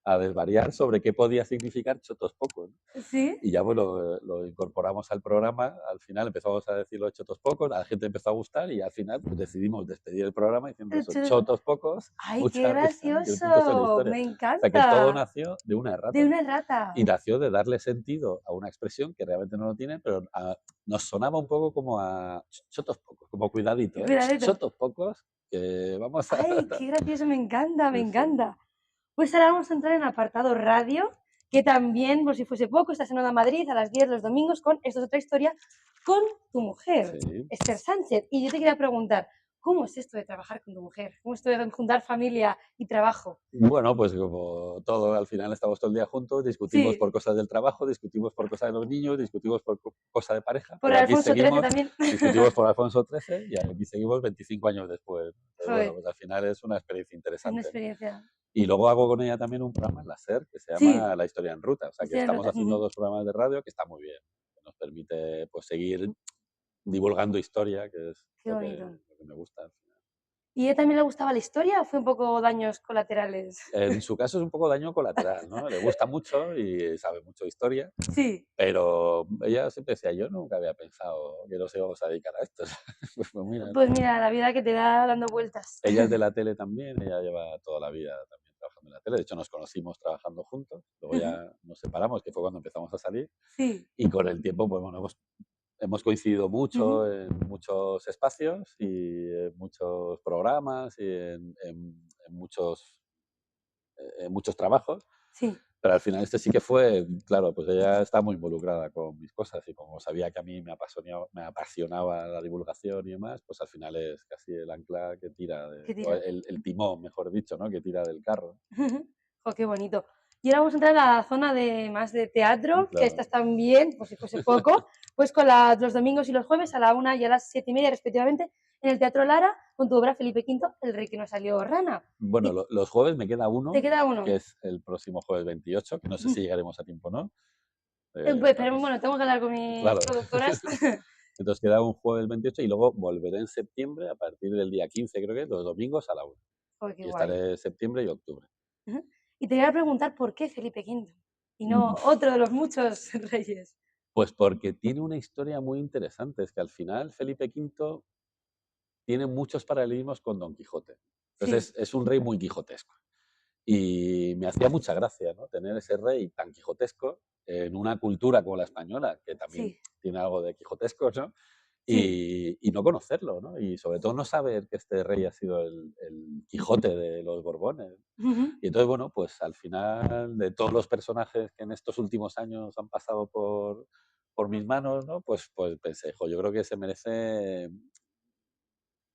a desvariar sobre qué podía significar chotos pocos, ¿no? ¿Sí? Y ya bueno, lo incorporamos al programa, al final empezamos a decir los chotos pocos, a la gente empezó a gustar y al final pues, decidimos despedir el programa diciendo eso, chotos pocos, ¡Ay, qué mucha risa, ¿no? Y el punto es la gracioso! historia. Me O sea que todo encanta. nació de una De errata. una Y rata. nació de darle sentido a una expresión que realmente no lo tiene, pero nos sonaba un poco como a chotos pocos, como cuidadito, ¿eh? Cuidadito. Chotos pocos, que vamos a... ¡Ay, qué gracioso! Me encanta, me Sí, sí. encanta. Pues ahora vamos a entrar en apartado radio, que también, por si fuese poco, estás en Onda Madrid a las 10 los domingos con Esto es otra historia, con tu mujer, Sí. Esther Sánchez. Y yo te quería preguntar, ¿cómo es esto de trabajar con tu mujer? ¿Cómo es esto de juntar familia y trabajo? Bueno, pues como todo, al final estamos todo el día juntos, discutimos Sí, por cosas del trabajo, discutimos por cosas de los niños, discutimos por cosas de pareja, por pero aquí Alfonso XIII seguimos, también. discutimos por Alfonso XIII y aquí seguimos 25 años después. Entonces, bueno, Joder, pues al final es una experiencia es una interesante, ¿no? experiencia. Y luego hago con ella también un programa en la SER que se Sí, llama La Historia en Ruta. O sea, que estoy en estamos ruta. haciendo dos programas de radio que está muy bien. Que nos permite pues seguir divulgando historia, que es Qué bonito. lo que me gusta al final. ¿Y a ella también le gustaba la historia o fue un poco daños colaterales? En su caso es un poco daño colateral, ¿no? Le gusta mucho y sabe mucho de historia, Sí, pero ella siempre decía, yo nunca había pensado que nos íbamos a dedicar a esto. Pues mira, ¿no? pues mira, la vida que te da dando vueltas. Ella es de la tele también, ella lleva toda la vida también trabajando en la tele. De hecho, nos conocimos trabajando juntos, luego ya nos separamos, que fue cuando empezamos a salir. Sí. Y con el tiempo, pues bueno, hemos coincidido Ujú. mucho en muchos espacios y en muchos programas y en muchos trabajos, Sí. pero al final este sí que fue, claro, pues ella está muy involucrada con mis cosas y como sabía que a mí me apasionaba la divulgación y demás, pues al final es casi el ancla que tira, ¿Qué o tira? el timón, mejor dicho, ¿no? Que tira del carro. Jo, qué bonito. Y ahora vamos a entrar a la zona de más de teatro, que Claro. estás también, por si fuese poco, pues con los domingos y los jueves a la 1 y a las 7:30 respectivamente, en el Teatro Lara, con tu obra Felipe V, El rey que no salió rana. Bueno, Y los jueves me queda te uno, queda que uno. es el próximo jueves 28, que no sé si llegaremos a tiempo o no. Pues, Claro. pero bueno, tengo que hablar con mis Claro. productoras. Entonces queda un jueves 28 y luego volveré en septiembre a partir del día 15, creo que es, los domingos a la 1. Joder, qué Y guay. estaré septiembre y octubre. Ujú. Y te voy a preguntar por qué Felipe V y no Mm, otro de los muchos reyes. Pues porque tiene una historia muy interesante. Es que al final Felipe V tiene muchos paralelismos con Don Quijote. Sí, Entonces es un rey muy quijotesco. Y me hacía mucha gracia, ¿no? Tener ese rey tan quijotesco en una cultura como la española, que también sí, tiene algo de quijotesco, ¿no? sí. Y no conocerlo, ¿no? Y sobre todo no saber que este rey ha sido el Quijote de los Borbones. Ujú. Y entonces, bueno, pues al final de todos los personajes que en estos últimos años han pasado por mis manos, ¿no? Pues pensé, jo, yo creo que se merece,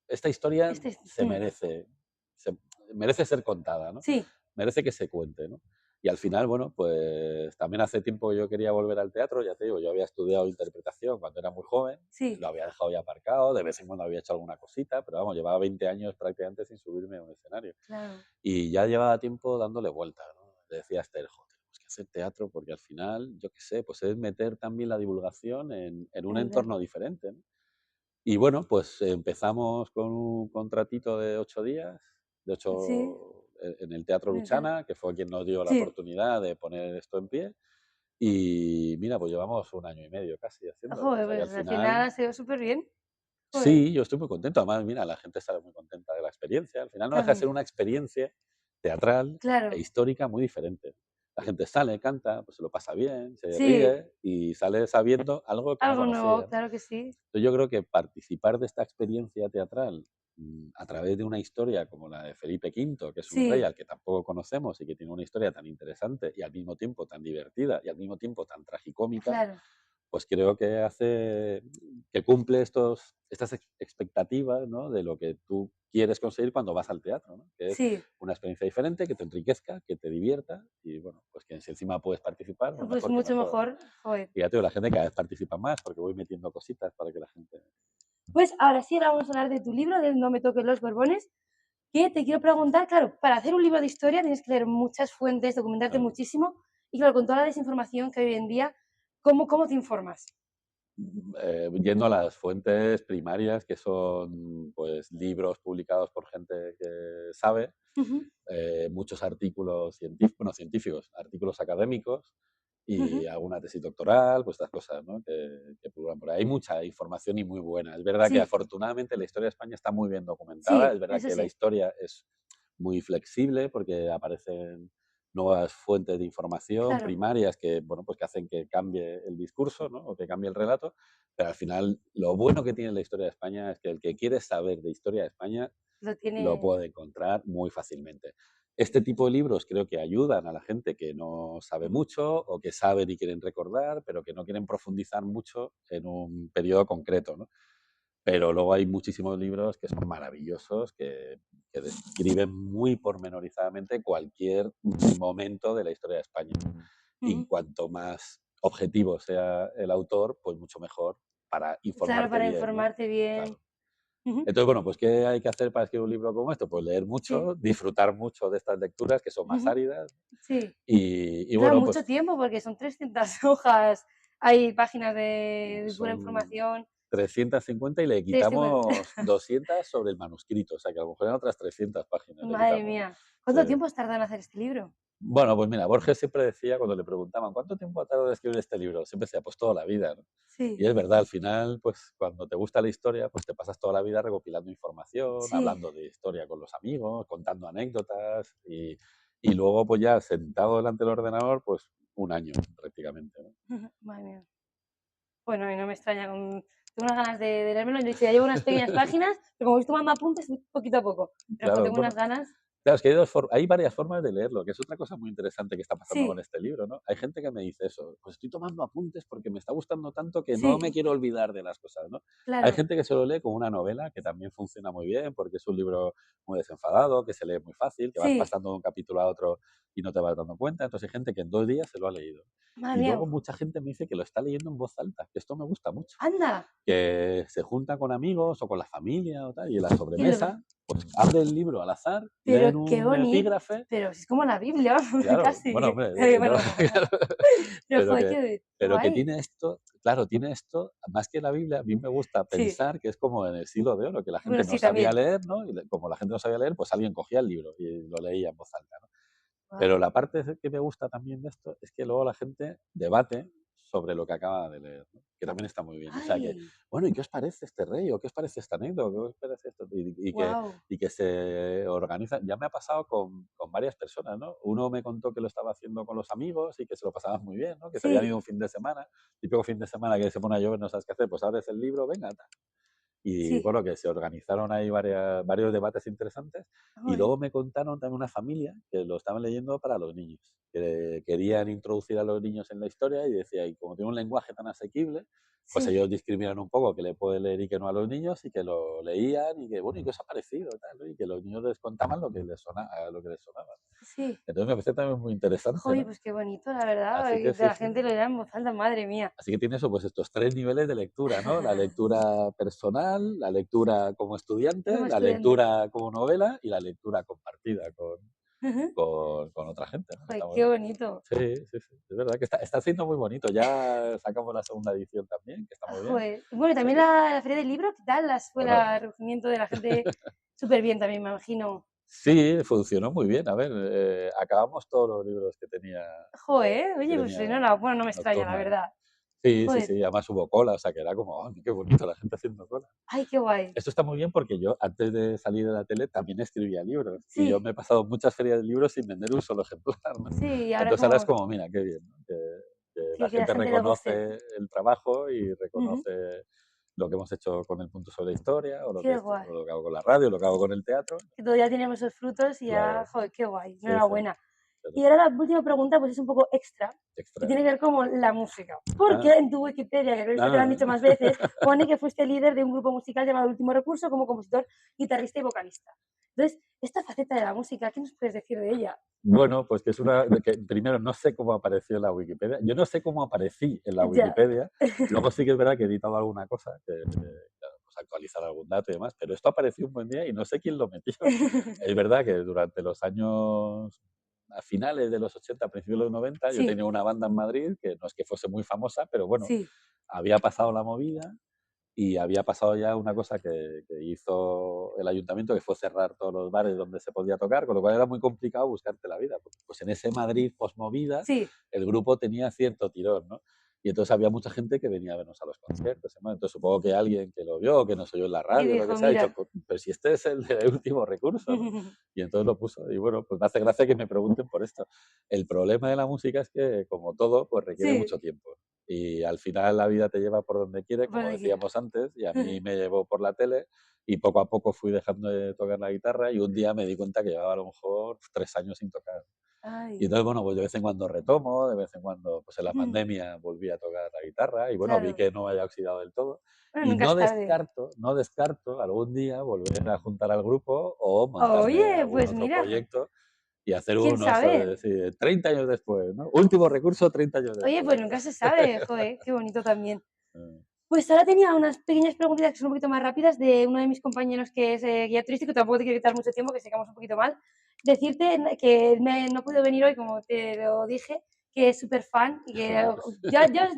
esta historia Este es se merece, se merece ser contada, ¿no? sí, Merece que se cuente, ¿no? Y al final, bueno, pues también hace tiempo que yo quería volver al teatro, ya te digo, yo había estudiado interpretación cuando era muy joven, sí, lo había dejado ya aparcado, de vez en cuando había hecho alguna cosita, pero vamos, llevaba 20 años prácticamente sin subirme a un escenario. claro. Y ya llevaba tiempo dándole vueltas, ¿no? Le decía a Esther, "Jo, tenemos que hacer teatro porque al final, yo qué sé, pues es meter también la divulgación en un Anda. entorno diferente, ¿no?". Y bueno, pues empezamos con un contratito de 8 días, de Sí, 8 en el Teatro neta. Luchana, que fue quien nos dio la Sí. oportunidad de poner esto en pie. Y mira, pues llevamos un año y medio casi haciéndolo. O Joder, sea que al pues al final final, ha sido superbién. Joder, sí, yo estoy muy contento. Además, mira, la gente está muy contenta de la experiencia. Al final no deja de ser también. una experiencia teatral e Claro, histórica muy diferente. La gente sale, canta, pues se lo pasa bien, se sí, ríe y sale sabiendo algo que no algo nuevo, conocía, ¿no? claro que sí. Entonces, yo creo que participar de esta experiencia teatral a través de una historia como la de Felipe V, que es un rey Sí, al que tampoco conocemos y que tiene una historia tan interesante y al mismo tiempo tan divertida y al mismo tiempo tan tragicómica, claro. pues creo que hace que cumple estas expectativas, ¿no? De lo que tú quieres conseguir cuando vas al teatro, ¿no? Que es Sí, una experiencia diferente, que te enriquezca, que te divierta y bueno, pues que si encima puedes participar, pues pues mejor que mucho mejor, ¿no? mejor. Joder. Y ya te digo, la gente cada vez participa más porque voy metiendo cositas para que la gente... Pues ahora sí, ahora vamos a hablar de tu libro, de No me toquen los Borbones, que te quiero preguntar, claro, para hacer un libro de historia tienes que leer muchas fuentes, documentarte Claro. muchísimo y claro, con toda la desinformación que hay hoy en día, ¿cómo te informas? Yendo a las fuentes primarias, que son pues libros publicados por gente que sabe, Ujú, muchos artículos científicos, bueno, científicos, artículos académicos y ujú. alguna tesis doctoral, pues estas cosas, ¿no? Que publican por ahí. Hay mucha información y muy buena. Es verdad que Sí, afortunadamente la historia de España está muy bien documentada, sí, es verdad eso que la sí, historia es muy flexible porque aparecen nuevas fuentes de información claro, primarias que, bueno, pues que hacen que cambie el discurso, ¿no? O que cambie el relato, pero al final lo bueno que tiene la historia de España es que el que quiere saber de historia de España lo lo tiene, puede encontrar muy fácilmente. Este tipo de libros creo que ayudan a la gente que no sabe ujú, mucho o que saben y quieren recordar, pero que no quieren profundizar mucho en un periodo concreto, ¿no? Pero luego hay muchísimos libros que son maravillosos, que describen muy pormenorizadamente cualquier momento de la historia de España. Y ujú. cuanto más objetivo sea el autor, pues mucho mejor para Claro, informarte para bien, ¿no? informarte bien. Claro. Ujú, Entonces, bueno, pues ¿qué hay que hacer para escribir un libro como esto? Pues leer sí, mucho, disfrutar mucho de estas lecturas que son más ujú, áridas sí. y Claro, bueno, mucho pues tiempo porque son 300 hojas, hay páginas de pura son información. 350 y le 350. quitamos 200 sobre el manuscrito, o sea que a lo mejor eran otras 300 páginas le Madre quitamos, ¿no? mía. Sí. ¿Cuánto tiempo has tardado en hacer este libro? Bueno, pues mira, Borges siempre decía, cuando le preguntaban, ¿cuánto tiempo ha tardado en escribir este libro? Siempre decía, pues toda la vida, ¿no? Y Sí, es verdad, al final, pues cuando te gusta la historia, pues te pasas toda la vida recopilando información, sí. hablando de historia con los amigos, contando anécdotas y luego pues ya sentado delante del ordenador, pues un año prácticamente, ¿no? Madre mía. Bueno, y no me extraña, tengo unas ganas de leérmelo. Yo he dicho, ya llevo unas pequeñas páginas, pero como voy tomando apuntes poquito a poco. Pero jo, Claro, tengo unas bueno, ganas. claro, es que hay varias formas de leerlo, que es otra cosa muy interesante que está pasando con Sí, este libro, ¿no? Hay gente que me dice eso, pues estoy tomando apuntes porque me está gustando tanto que no sí, me quiero olvidar de las cosas, ¿no? Hay claro. gente que se lo lee como una novela, que también funciona muy bien porque es un libro muy desenfadado, que se lee muy fácil, que vas Sí, pasando de un capítulo a otro y no te vas dando cuenta. Entonces hay gente que en 2 días se lo ha leído. madre Y mía. luego mucha gente me dice que lo está leyendo en voz alta, que esto me gusta mucho, Anda. que se junta con amigos o con la familia o tal, y en la Y lo sobremesa, pues abre el libro al azar, pero leen qué un bonito. epígrafe. Pero si es como la Biblia, vamos, Claro, bueno, casi. hombre, Bueno, no, no pasa nada. claro, Pero pero joder, que qué pero que guay. tiene esto, claro, tiene esto, más que la Biblia, a mí me gusta Sí, pensar que es como en el Siglo de Oro, que la bueno, gente no sí, sabía también. leer, ¿no? Y como la gente no sabía leer, pues alguien cogía el libro y lo leía en voz alta, ¿no? Pero Guau. la parte que me gusta también de esto es que luego la gente debate sobre lo que acaba de leer, ¿no? Que también está muy bien. O sea que, Ay, bueno, ¿y qué os parece este rey? ¿O qué os parece esta anécdota? ¿Qué os parece esto? guau. Y que se organiza. Ya me ha pasado con varias personas, ¿no? Uno me contó que lo estaba haciendo con los amigos y que se lo pasaban muy bien, ¿no? Que se habían Sí, ido un fin de semana, típico fin de semana que se pone a llover, no sabes qué hacer, pues abres el libro, venga, tal. Y sí. bueno, que se organizaron ahí varios debates interesantes. Y Joder. luego me contaron también una familia que lo estaban leyendo para los niños, que querían introducir a los niños en la historia y decía, y como tiene un lenguaje tan asequible, pues Sí, ellos discriminan un poco que le puede leer y que no a los niños y que lo leían y que, bueno, ¿y qué os ha parecido? Tal, ¿no? Y que los niños les contaban lo que les sonaba. sí. Entonces me parece también muy interesante, Joder, ¿no? pues qué bonito, la verdad, Así que que sí, la sí. gente lo lea en voz alta, madre mía. Así que tiene eso, pues estos 3 niveles de lectura, ¿no? La lectura personal, la lectura como estudiante, Como la estudiante. lectura como novela y la lectura compartida Ujú. con otra gente, ¿no? Joder, Está muy qué bien. bonito. Sí, sí, sí. Es verdad que está siendo muy bonito. Ya sacamos la segunda edición también, que está muy bien. Joder. Bueno, y O sea también que, la feria del libro, ¿qué tal? Las fue bueno, el recogimiento de la gente súper bien también, me imagino. sí, funcionó muy bien. A ver, acabamos todos los libros Joder, que oye, pues tenía enhorabuena, no me extraña, la Nocturna. verdad. Sí, sí, Joder, sí. Además hubo cola, o sea que era como, "Oh, qué bonito la gente haciendo cola". ay, qué guay. Esto está muy bien porque yo, antes de salir de la tele, también escribía libros. Y yo Sí, me he pasado muchas ferias de libros sin vender un solo ejemplar, ¿no? sí, y ahora Entonces ahora es como como, mira, qué bien, ¿no? Que la que la gente gente le guste. reconoce el trabajo y Ujú. reconoce lo que hemos hecho con el punto sobre la historia, Qué guay. o lo que hago con la radio, lo que hago con el teatro. Que todavía tenemos esos frutos y ya, Claro, joder, qué guay, sí, sí. enhorabuena. Pero Y ahora la última pregunta, pues es un poco extra, que extra. tiene que ver con la música. Porque Ah, en tu Wikipedia, que creo que esto te lo han ah. dicho más veces, pone que fuiste líder de un grupo musical llamado Último Recurso como compositor, guitarrista y vocalista. Entonces, esta faceta de la música, ¿qué nos puedes decir de ella? Bueno, pues que es una que primero no sé cómo apareció en la Wikipedia. Yo no sé cómo aparecí en la Ya. Wikipedia. Luego sí que es verdad que he editado alguna cosa que, pues, actualizar algún dato y demás, pero esto apareció un buen día y no sé quién lo metió. Es verdad que durante los años, a finales de los 80, a principios de los 90, yo Sí, tenía una banda en Madrid que no es que fuese muy famosa, pero bueno, sí, había pasado la movida y había pasado ya una cosa que hizo el ayuntamiento, que fue cerrar todos los bares donde se podía tocar, con lo cual era muy complicado buscarte la vida. Pues en ese Madrid posmovida, sí. el grupo tenía cierto tirón, ¿no? Y entonces había mucha gente que venía a vernos a los conciertos. ¿No? Entonces supongo que alguien que lo vio, que nos oyó en la Y radio, lo que dijo, sea, ha dicho, mira. pero si este es el de último recurso, ¿no? Y entonces lo puso. Y bueno, pues me hace gracia que me pregunten por esto. El problema de la música es que, como todo, pues requiere Sí, mucho tiempo. Y al final la vida te lleva por donde quiere, por como aquí. decíamos antes, y a mí me llevó por la tele y poco a poco fui dejando de tocar la guitarra y un día me di cuenta que llevaba a lo mejor 3 años sin tocar. Y Ay, entonces, bueno, pues de vez en cuando retomo, de vez en cuando, pues en la pandemia volví a tocar la guitarra y bueno, vi claro. que no me había oxidado del todo. Bueno, Y nunca es tarde. no descarto algún día volver a juntar al grupo o montarme Oye, algún pues otro mira, proyecto y hacer quién uno, eso de sabe. decir, 30 años después, ¿no? Último recurso, 30 años Oye, después. pues nunca se sabe, joder, qué bonito también. Mm, Pues ahora tenía unas pequeñas preguntitas que son un poquito más rápidas de uno de mis compañeros que es guía turístico, tampoco te quiero quitar mucho tiempo, que sé que vamos un poquito mal. Decirte que no puedo venir hoy, como te lo dije, que es súper fan y que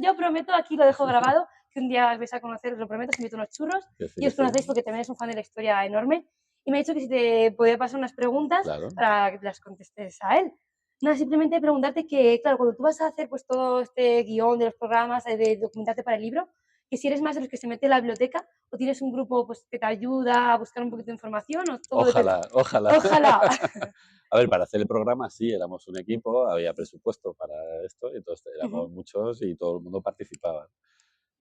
yo prometo, aquí lo dejo grabado, que un día os vais a conocer, os lo prometo, os invito a unos churros que sí, y que os sí. conocéis porque también es un fan de la historia enorme. Y me ha dicho que si te podía pasar unas preguntas Claro. para que las contestes a él. Nada, simplemente preguntarte que, claro, cuando tú vas a hacer pues todo este guión de los programas, de documentarte para el libro, que si eres más de los que se mete en la biblioteca o tienes un grupo pues, que te ayuda a buscar un poquito de información o todo depende. Ojalá, ojalá. Ojalá. A ver, para hacer el programa sí, éramos un equipo, había presupuesto para esto, y entonces éramos muchos y todo el mundo participaba.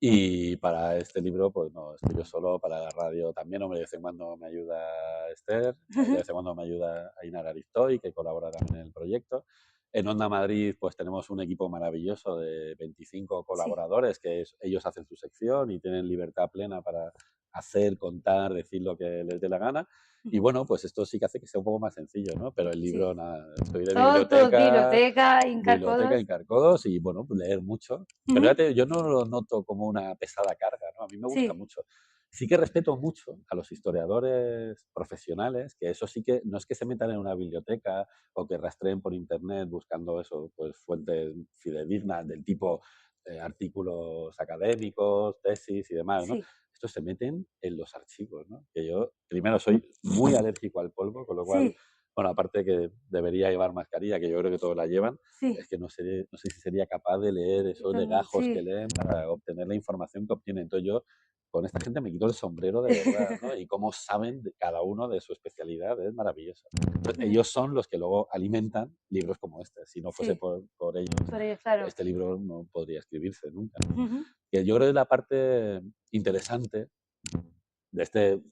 Y para este libro, pues no, estoy yo solo, para la radio también, hombre, de vez en cuando me ayuda Esther, de vez en cuando me ayuda Ainara Aristoy, que colabora también en el proyecto. En Onda Madrid, pues tenemos un equipo maravilloso de 25 Sí, colaboradores, ellos hacen su sección y tienen libertad plena para hacer, contar, decir lo que les dé la gana. Y bueno, pues esto sí que hace que sea un poco más sencillo, ¿no? Pero el sí. libro, nada, estoy de Todo biblioteca, biblioteca, hincar biblioteca, codos. hincar codos y, bueno, pues leer mucho. Pero Ujú. yo no lo noto como una pesada carga, ¿no? A mí me gusta Sí, mucho. Sí que respeto mucho a los historiadores profesionales, que eso sí que no es que se metan en una biblioteca o que rastreen por internet buscando eso, pues fuentes fidedignas del tipo artículos académicos, tesis y demás, ¿no? sí, Estos se meten en los archivos, ¿no? Que yo, primero, soy muy alérgico al polvo, con lo cual, sí, bueno, aparte que debería llevar mascarilla, que yo creo que todos la llevan, sí. es que no sé si sería capaz de leer esos legajos que Sí. leen para obtener la información que obtienen. Entonces yo con esta gente me quito el sombrero de verdad, ¿no? Y cómo saben cada uno de su especialidad, es maravilloso. Entonces, ellos son los que luego alimentan libros como este. Si no fuese Sí, por ellos, por ello, claro. este libro no podría escribirse nunca. Ujú. Que yo creo que es la parte interesante de este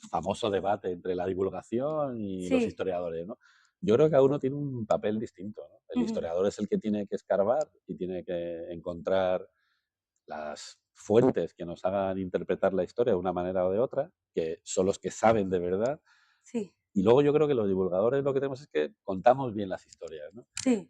famoso debate entre la divulgación y los Sí, historiadores, ¿no? Yo creo que cada uno tiene un papel distinto, ¿no? El ujú. historiador es el que tiene que escarbar y tiene que encontrar las fuentes que nos hagan interpretar la historia de una manera o de otra, que son los que saben de verdad. Sí, Y luego yo creo que los divulgadores lo que tenemos es que contamos bien las historias, ¿no? sí,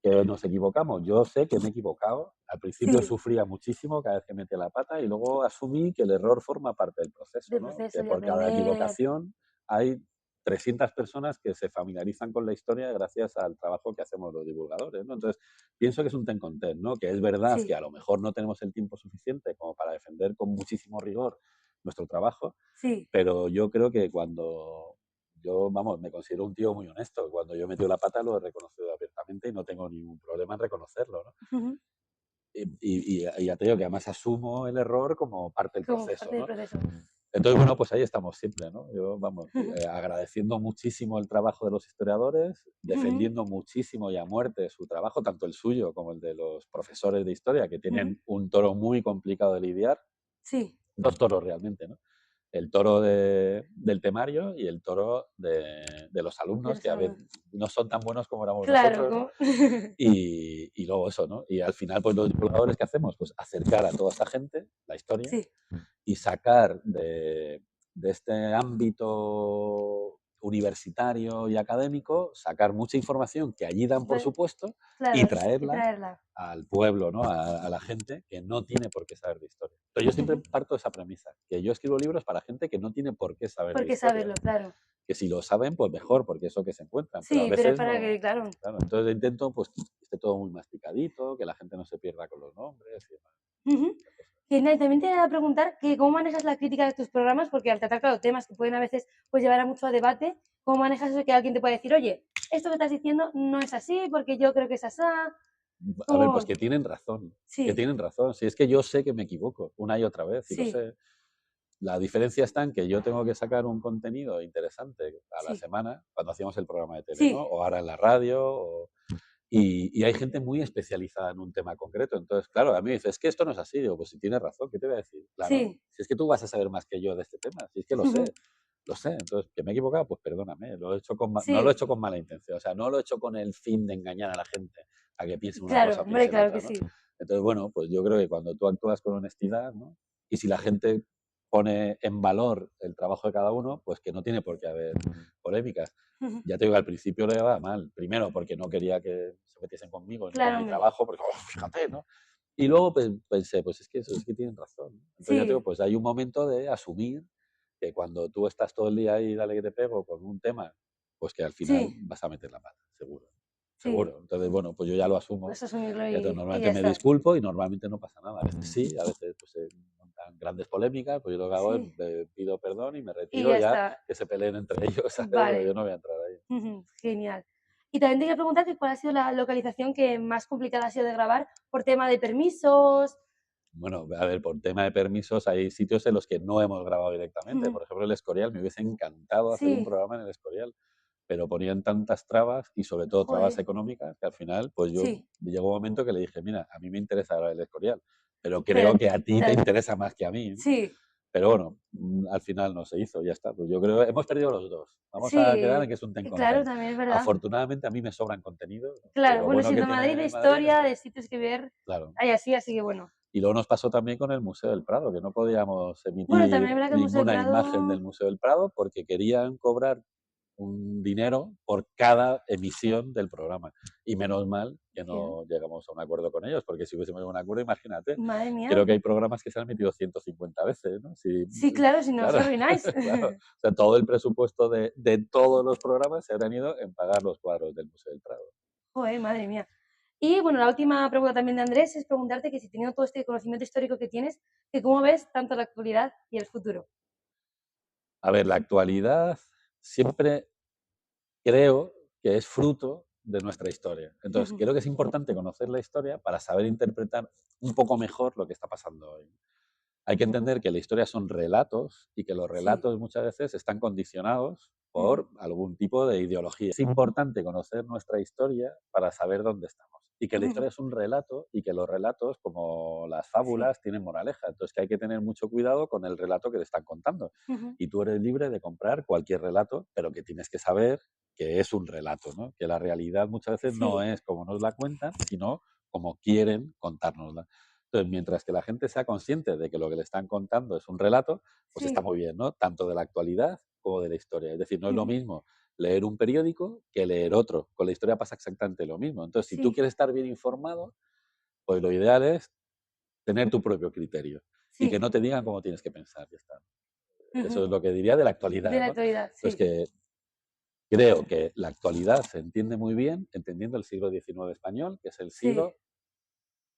Que nos equivocamos. Yo sé que me he equivocado. Al principio sí, sufría muchísimo cada vez que metía la pata y luego asumí que el error forma parte del proceso, del ¿no? proceso Que de por cada aprender. equivocación hay 300 personas que se familiarizan con la historia gracias al trabajo que hacemos los divulgadores, ¿no? Entonces, pienso que es un ten con ten, ¿no? Que es verdad que Sí, a lo mejor no tenemos el tiempo suficiente como para defender con muchísimo rigor nuestro trabajo, sí, pero yo creo que cuando yo, vamos, me considero un tío muy honesto. Cuando yo he metido la pata lo he reconocido abiertamente y no tengo ningún problema en reconocerlo, ¿no? ujú, Y ya te digo que además asumo el error como parte del como proceso, parte del ¿no? proceso. Entonces, bueno, pues ahí estamos siempre, ¿no? Yo, vamos, agradeciendo muchísimo el trabajo de los historiadores, Ujú, defendiendo muchísimo y a muerte su trabajo, tanto el suyo como el de los profesores de historia, que ujú. tienen un toro muy complicado de lidiar, Sí, dos toros realmente, ¿no? El toro del temario y el toro de los de alumnos, los que a veces alumnos. no son tan buenos como éramos Claro, nosotros, ¿no? como Y luego eso, ¿no? Y al final, pues los divulgadores, ¿qué hacemos? Pues acercar a toda esta gente la historia sí, y sacar de este ámbito universitario y académico, sacar mucha información que allí dan por Pues, supuesto claro, y y traerla traerla. al pueblo, ¿no? A la gente que no tiene por qué saber de historia. Pero yo siempre Ujú. parto de esa premisa, que yo escribo libros para gente que no tiene por qué saber Por de qué historia, saberlo, ¿no? claro. Que si lo saben, pues mejor, porque eso que se encuentran, pero a Sí, pero es veces para no. que, claro. Claro, entonces intento pues que esté todo muy masticadito, que la gente no se pierda con los nombres y demás. Ujú. Genial, y también te iba a preguntar que cómo manejas la crítica de tus programas, porque al tratar, claro, temas que pueden a veces pues, llevar a mucho a debate, ¿cómo manejas eso de que alguien te puede decir, oye, esto que estás diciendo no es así, porque yo creo que es asá? A ver, pues ¿Cómo? que tienen razón, que Sí, tienen razón. Si es que yo sé que me equivoco una y otra vez, y lo sí, sé. La diferencia está en que yo tengo que sacar un contenido interesante a la sí, semana, cuando hacíamos el programa de tele, ¿no? sí, O ahora en la radio, y hay gente muy especializada en un tema concreto. Entonces, claro, a mí me dice, es que esto no es así. Digo, pues si tienes razón, ¿qué te voy a decir? Claro, sí. si es que tú vas a saber más que yo de este tema, si es que lo sé. Ujú. Lo sé, entonces, ¿que me he equivocado? Pues perdóname, lo he hecho no lo he Sí, hecho con mala intención, o sea, no lo he hecho con el fin de engañar a la gente a que piense una claro, cosa o hombre, piense la claro que otra, ¿no? sí. Entonces, bueno, pues yo creo que cuando tú actúas con honestidad, ¿no? Y si la gente pone en valor el trabajo de cada uno, pues que no tiene por qué haber polémicas. Ujú. Ya te digo, al principio le iba mal, primero porque no quería que se metiesen conmigo ni con Claro, mi hombre. trabajo, porque, fíjate, ¿no? Y luego pues, pensé, pues es que tienen razón, ¿no? Entonces ya te digo, Sí, pues hay un momento de asumir que cuando tú estás todo el día ahí, dale que te pego con un tema, pues que al final sí, vas a meter la pata, seguro, sí. seguro. Entonces, bueno, pues yo ya lo asumo. Vas a asumirlo Y entonces y normalmente ya me está. disculpo y normalmente no pasa nada. A veces sí, a veces pues se montan grandes polémicas, pues yo lo que hago es Sí, pido perdón y me y retiro ya ya, está. que se peleen entre ellos, ¿sabes? Pero yo Vale. no voy a entrar ahí. Ujú, genial. Y también te quería preguntar que cuál ha sido la localización que más complicada ha sido de grabar por tema de permisos. Bueno, a ver, por tema de permisos hay sitios en los que no hemos grabado directamente. Ujú. Por ejemplo, el Escorial, me hubiese encantado hacer un Sí, programa en el Escorial, pero ponían tantas trabas y sobre todo trabas joder, económicas que al final, pues yo sí, llegó un momento que le dije, mira, a mí me interesa ahora el Escorial, pero pero creo que a ti te ta interesa más que a mí, ¿no? sí, Pero bueno, al final no se hizo, ya está. Pues yo creo hemos perdido los dos. Vamos a quedar en sí, que es un ten con claro, ten. también es verdad. Afortunadamente a mí me sobran contenidos, que Claro, lo bueno, bueno que siendo Madrid de tiene Madrid es historia, que, de sitios que ver, claro. hay así que bueno. Y luego nos pasó también con el Museo del Prado, que no podíamos Bueno, emitir también es verdad que el Museo del ninguna imagen del Prado Museo del Prado porque querían cobrar un dinero por cada emisión del programa. Y menos mal que que no llegamos a un acuerdo con ellos, porque si hubiésemos llegado a un acuerdo, imagínate, madre creo mía. que hay programas que se han emitido 150 veces, ¿no? Si, Sí, claro, si no os claro, arruináis. claro. O sea, todo el presupuesto de todos los programas se habrán ido en pagar los cuadros del Museo del Prado. Joder, madre mía. Y bueno, la última pregunta también de Andrés es preguntarte que si teniendo todo este conocimiento histórico que tienes, que cómo ves tanto la actualidad y el futuro. A ver, la actualidad siempre creo que es fruto de nuestra historia. Entonces, creo que es importante conocer la historia para saber interpretar un poco mejor lo que está pasando hoy. Hay que entender que la historia son relatos y que los Sí, relatos muchas veces están condicionados ujú, por algún tipo de ideología. Es importante conocer nuestra historia para saber dónde estamos. Y que la ujú, historia es un relato y que los relatos, como las sí, fábulas, tienen moraleja. Entonces que hay que tener mucho cuidado con el relato que te están contando. ujú, Y tú eres libre de comprar cualquier relato, pero que tienes que saber que es un relato, ¿no? Que la realidad muchas veces no sí, es como nos la cuentan, sino como quieren contárnosla. Entonces, mientras que la gente sea consciente de que lo que le están contando es un relato, pues está sí, muy bien, ¿no? Tanto de la actualidad como de la historia. Es decir, no es lo ujú, mismo leer un periódico que leer otro. Con la historia pasa exactamente lo mismo. Entonces, si tú sí, quieres estar bien informado, pues lo ideal es tener tu propio criterio y que sí, no te digan cómo tienes que pensar. Ya está. Eso ujú, es lo que diría de la de actualidad, la ¿no? actualidad, Entonces, sí, que creo que la actualidad se entiende muy bien entendiendo el siglo XIX español, que es el sí, siglo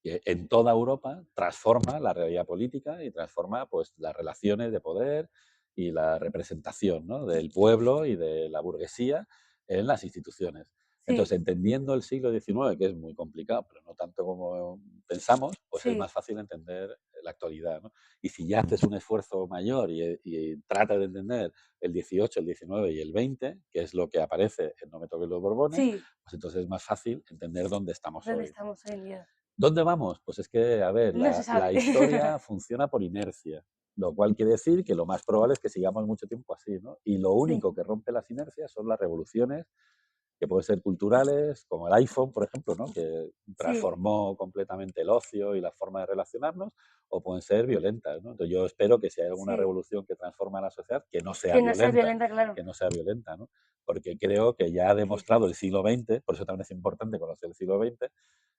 que en toda Europa transforma la realidad política y transforma pues, las relaciones de poder y la representación, ¿no? Del pueblo y de la burguesía en las instituciones. sí, Entonces, entendiendo el siglo XIX, que es muy complicado, pero no tanto como pensamos, pues es más sí, fácil entender la actualidad, ¿no? Y si ya haces un esfuerzo mayor y tratas de entender el 18, el 19 y el 20, que es lo que aparece en No me toques los Borbones, sí, pues entonces es más fácil entender dónde estamos ¿dónde hoy. estamos hoy en día? ¿Dónde vamos? Pues es que, a ver, No se la sabe. historia funciona por inercia, lo cual quiere decir que lo más probable es que sigamos mucho tiempo así, ¿no? Y lo Sí, único que rompe las inercias son las revoluciones que pueden ser culturales, como el iPhone, por ejemplo, ¿no? Que sí, transformó completamente el ocio y la forma de relacionarnos, o pueden ser violentas, ¿no? Entonces yo espero que si hay alguna sí. revolución que transforma la sociedad, Que no sea violenta, claro. que no sea violenta, ¿no? Porque creo que ya ha Sí, demostrado el siglo XX, por eso también es importante conocer el siglo XX,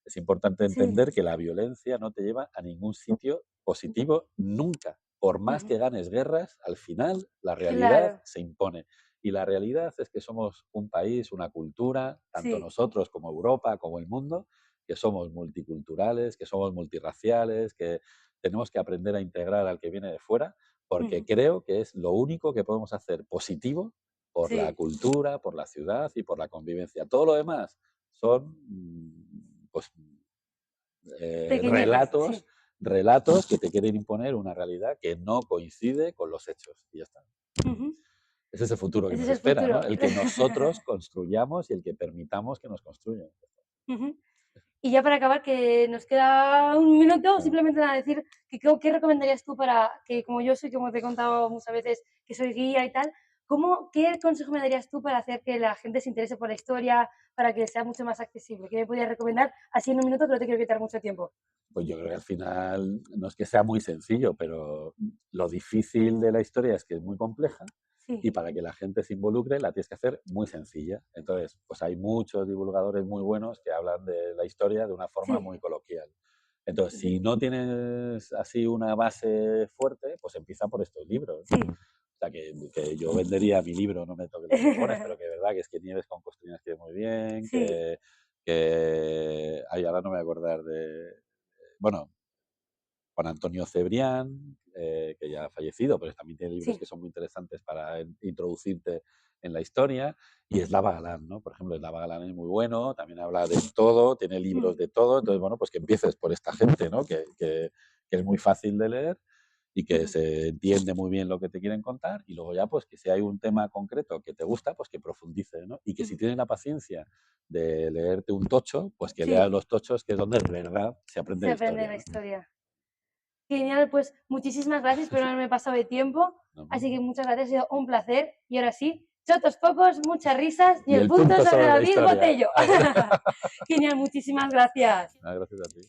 es importante sí. entender que la violencia no te lleva a ningún sitio positivo nunca. Por más Ujú. que ganes guerras, al final la realidad Claro, se impone. Y la realidad es que somos un país, una cultura, tanto sí. nosotros como Europa, como el mundo, que somos multiculturales, que somos multirraciales, que tenemos que aprender a integrar al que viene de fuera, porque Ujú. creo que es lo único que podemos hacer positivo por la Sí, cultura, por la ciudad y por la convivencia. Todo lo demás son pues, pequeñeces, sí. relatos que te quieren imponer una realidad que no coincide con los hechos. Y ya está. Ujú. Ese es el futuro que Ese nos es el espera, ¿no? futuro. El que nosotros construyamos y el que permitamos que nos construyan. Ujú. Y ya para acabar, que nos queda un minuto, Ah, simplemente nada, decir que qué recomendarías tú para que, como yo soy, como te he contado muchas veces, que soy guía y tal, qué consejo me darías tú para hacer que la gente se interese por la historia, para que sea mucho más accesible? ¿Qué me podrías recomendar así en un minuto que no te quiero quitar mucho tiempo? pues yo creo que al final no es que sea muy sencillo, pero lo difícil de la historia es que es muy compleja y Sí, para que la gente se involucre la tienes que hacer muy sencilla. Entonces, pues hay muchos divulgadores muy buenos que hablan de la historia de una forma sí, muy coloquial. Entonces, ujú, si no tienes así una base fuerte, pues empieza por estos libros, ¿no? sí. O sea, que yo vendería mi libro, no me toques los cojones, pero que es verdad que es que Nieves con Costillas escribe muy bien, Sí, ay, ahora no me voy a acordar de, bueno, Juan Antonio Cebrián, que ya ha fallecido, pero también tiene libros que sí, son muy interesantes para introducirte en la historia, y Slava Galán, ¿no? Por ejemplo, Slava Galán es muy bueno, también habla de todo, tiene libros mm, de todo, entonces, bueno, pues que empieces por esta gente, ¿no? Que es muy fácil de leer y que ujú, se entiende muy bien lo que te quieren contar, y luego ya, pues que si hay un tema concreto que te gusta, pues que profundices, ¿no? Y que si ujú. tienes la paciencia de leerte un tocho, pues que leas Sí, los tochos, que es donde de verdad se aprende se la aprende historia, la ¿no? historia. Genial, pues muchísimas gracias por no haberme pasado de tiempo. ¿No? Así que muchas gracias, ha sido un placer. Y ahora sí, chotos pocos, muchas risas y Y el el punto punto sobre sobre la David historia. Botello. Genial, muchísimas gracias. Gracias a ti.